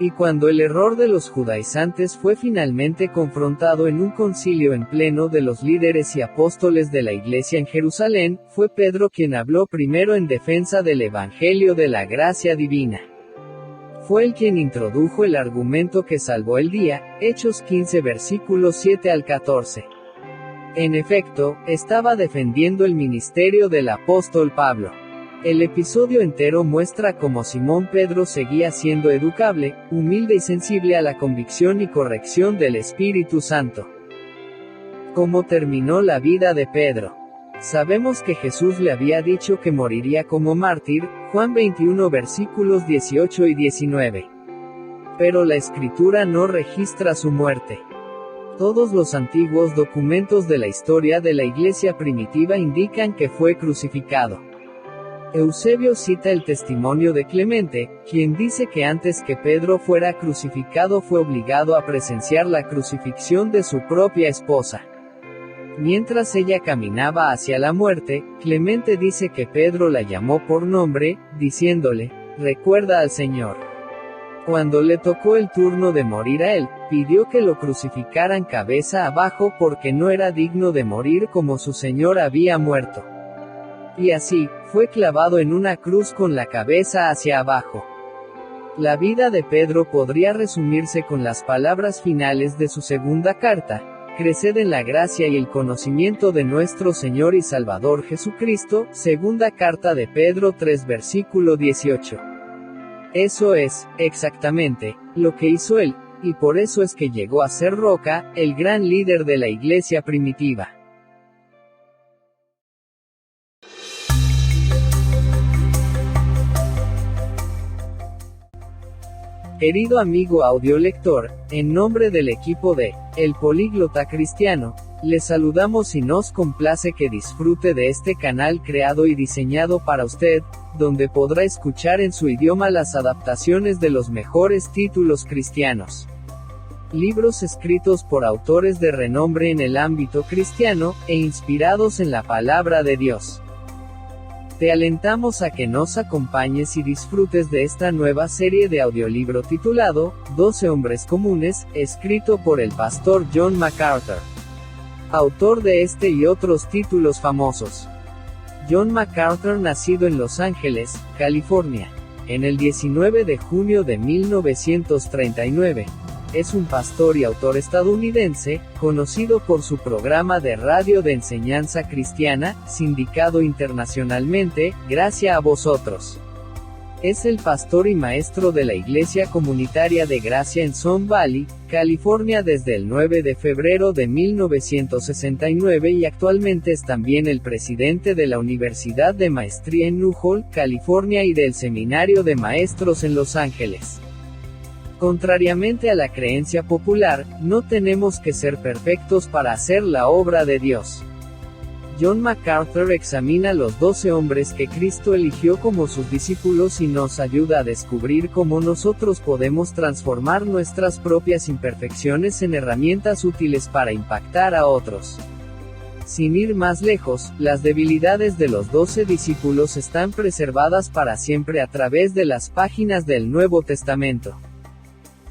Y cuando el error de los judaizantes fue finalmente confrontado en un concilio en pleno de los líderes y apóstoles de la iglesia en Jerusalén, fue Pedro quien habló primero en defensa del Evangelio de la gracia divina. Fue él quien introdujo el argumento que salvó el día, Hechos 15 versículos 7 al 14. En efecto, estaba defendiendo el ministerio del apóstol Pablo. El episodio entero muestra cómo Simón Pedro seguía siendo educable, humilde y sensible a la convicción y corrección del Espíritu Santo. ¿Cómo terminó la vida de Pedro? Sabemos que Jesús le había dicho que moriría como mártir, Juan 21 versículos 18 y 19. Pero la Escritura no registra su muerte. Todos los antiguos documentos de la historia de la iglesia primitiva indican que fue crucificado. Eusebio cita el testimonio de Clemente, quien dice que antes que Pedro fuera crucificado fue obligado a presenciar la crucifixión de su propia esposa. Mientras ella caminaba hacia la muerte, Clemente dice que Pedro la llamó por nombre, diciéndole, «Recuerda al Señor». Cuando le tocó el turno de morir a él, pidió que lo crucificaran cabeza abajo porque no era digno de morir como su Señor había muerto. Y así, fue clavado en una cruz con la cabeza hacia abajo. La vida de Pedro podría resumirse con las palabras finales de su segunda carta: «Creced en la gracia y el conocimiento de nuestro Señor y Salvador Jesucristo», segunda carta de Pedro 3 versículo 18. Eso es, exactamente, lo que hizo él, y por eso es que llegó a ser roca, el gran líder de la iglesia primitiva. Querido amigo audiolector, en nombre del equipo de El Políglota Cristiano, le saludamos y nos complace que disfrute de este canal creado y diseñado para usted, donde podrá escuchar en su idioma las adaptaciones de los mejores títulos cristianos. Libros escritos por autores de renombre en el ámbito cristiano, e inspirados en la palabra de Dios. Te alentamos a que nos acompañes y disfrutes de esta nueva serie de audiolibro titulado, 12 hombres comunes, escrito por el pastor John MacArthur. Autor de este y otros títulos famosos. John MacArthur, nacido en Los Ángeles, California, en el 19 de junio de 1939. Es un pastor y autor estadounidense, conocido por su programa de radio de enseñanza cristiana, sindicado internacionalmente, Gracia a Vosotros. Es el pastor y maestro de la Iglesia Comunitaria de Gracia en Sun Valley, California desde el 9 de febrero de 1969 y actualmente es también el presidente de la Universidad de Maestría en Newhall, California y del Seminario de Maestros en Los Ángeles. Contrariamente a la creencia popular, no tenemos que ser perfectos para hacer la obra de Dios. John MacArthur examina los 12 hombres que Cristo eligió como sus discípulos y nos ayuda a descubrir cómo nosotros podemos transformar nuestras propias imperfecciones en herramientas útiles para impactar a otros. Sin ir más lejos, las debilidades de los 12 discípulos están preservadas para siempre a través de las páginas del Nuevo Testamento.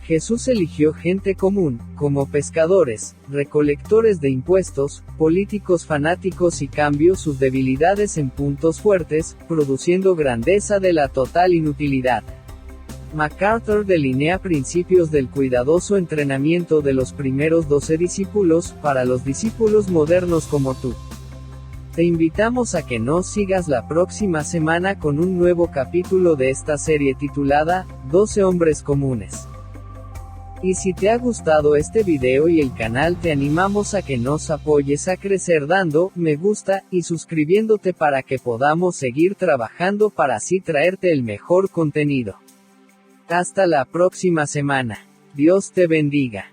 Jesús eligió gente común, como pescadores, recolectores de impuestos, políticos fanáticos y cambió sus debilidades en puntos fuertes, produciendo grandeza de la total inutilidad. MacArthur delinea principios del cuidadoso entrenamiento de los primeros 12 discípulos, para los discípulos modernos como tú. Te invitamos a que nos sigas la próxima semana con un nuevo capítulo de esta serie titulada, 12 hombres comunes. Y si te ha gustado este video y el canal, te animamos a que nos apoyes a crecer dando me gusta y suscribiéndote para que podamos seguir trabajando para así traerte el mejor contenido. Hasta la próxima semana. Dios te bendiga.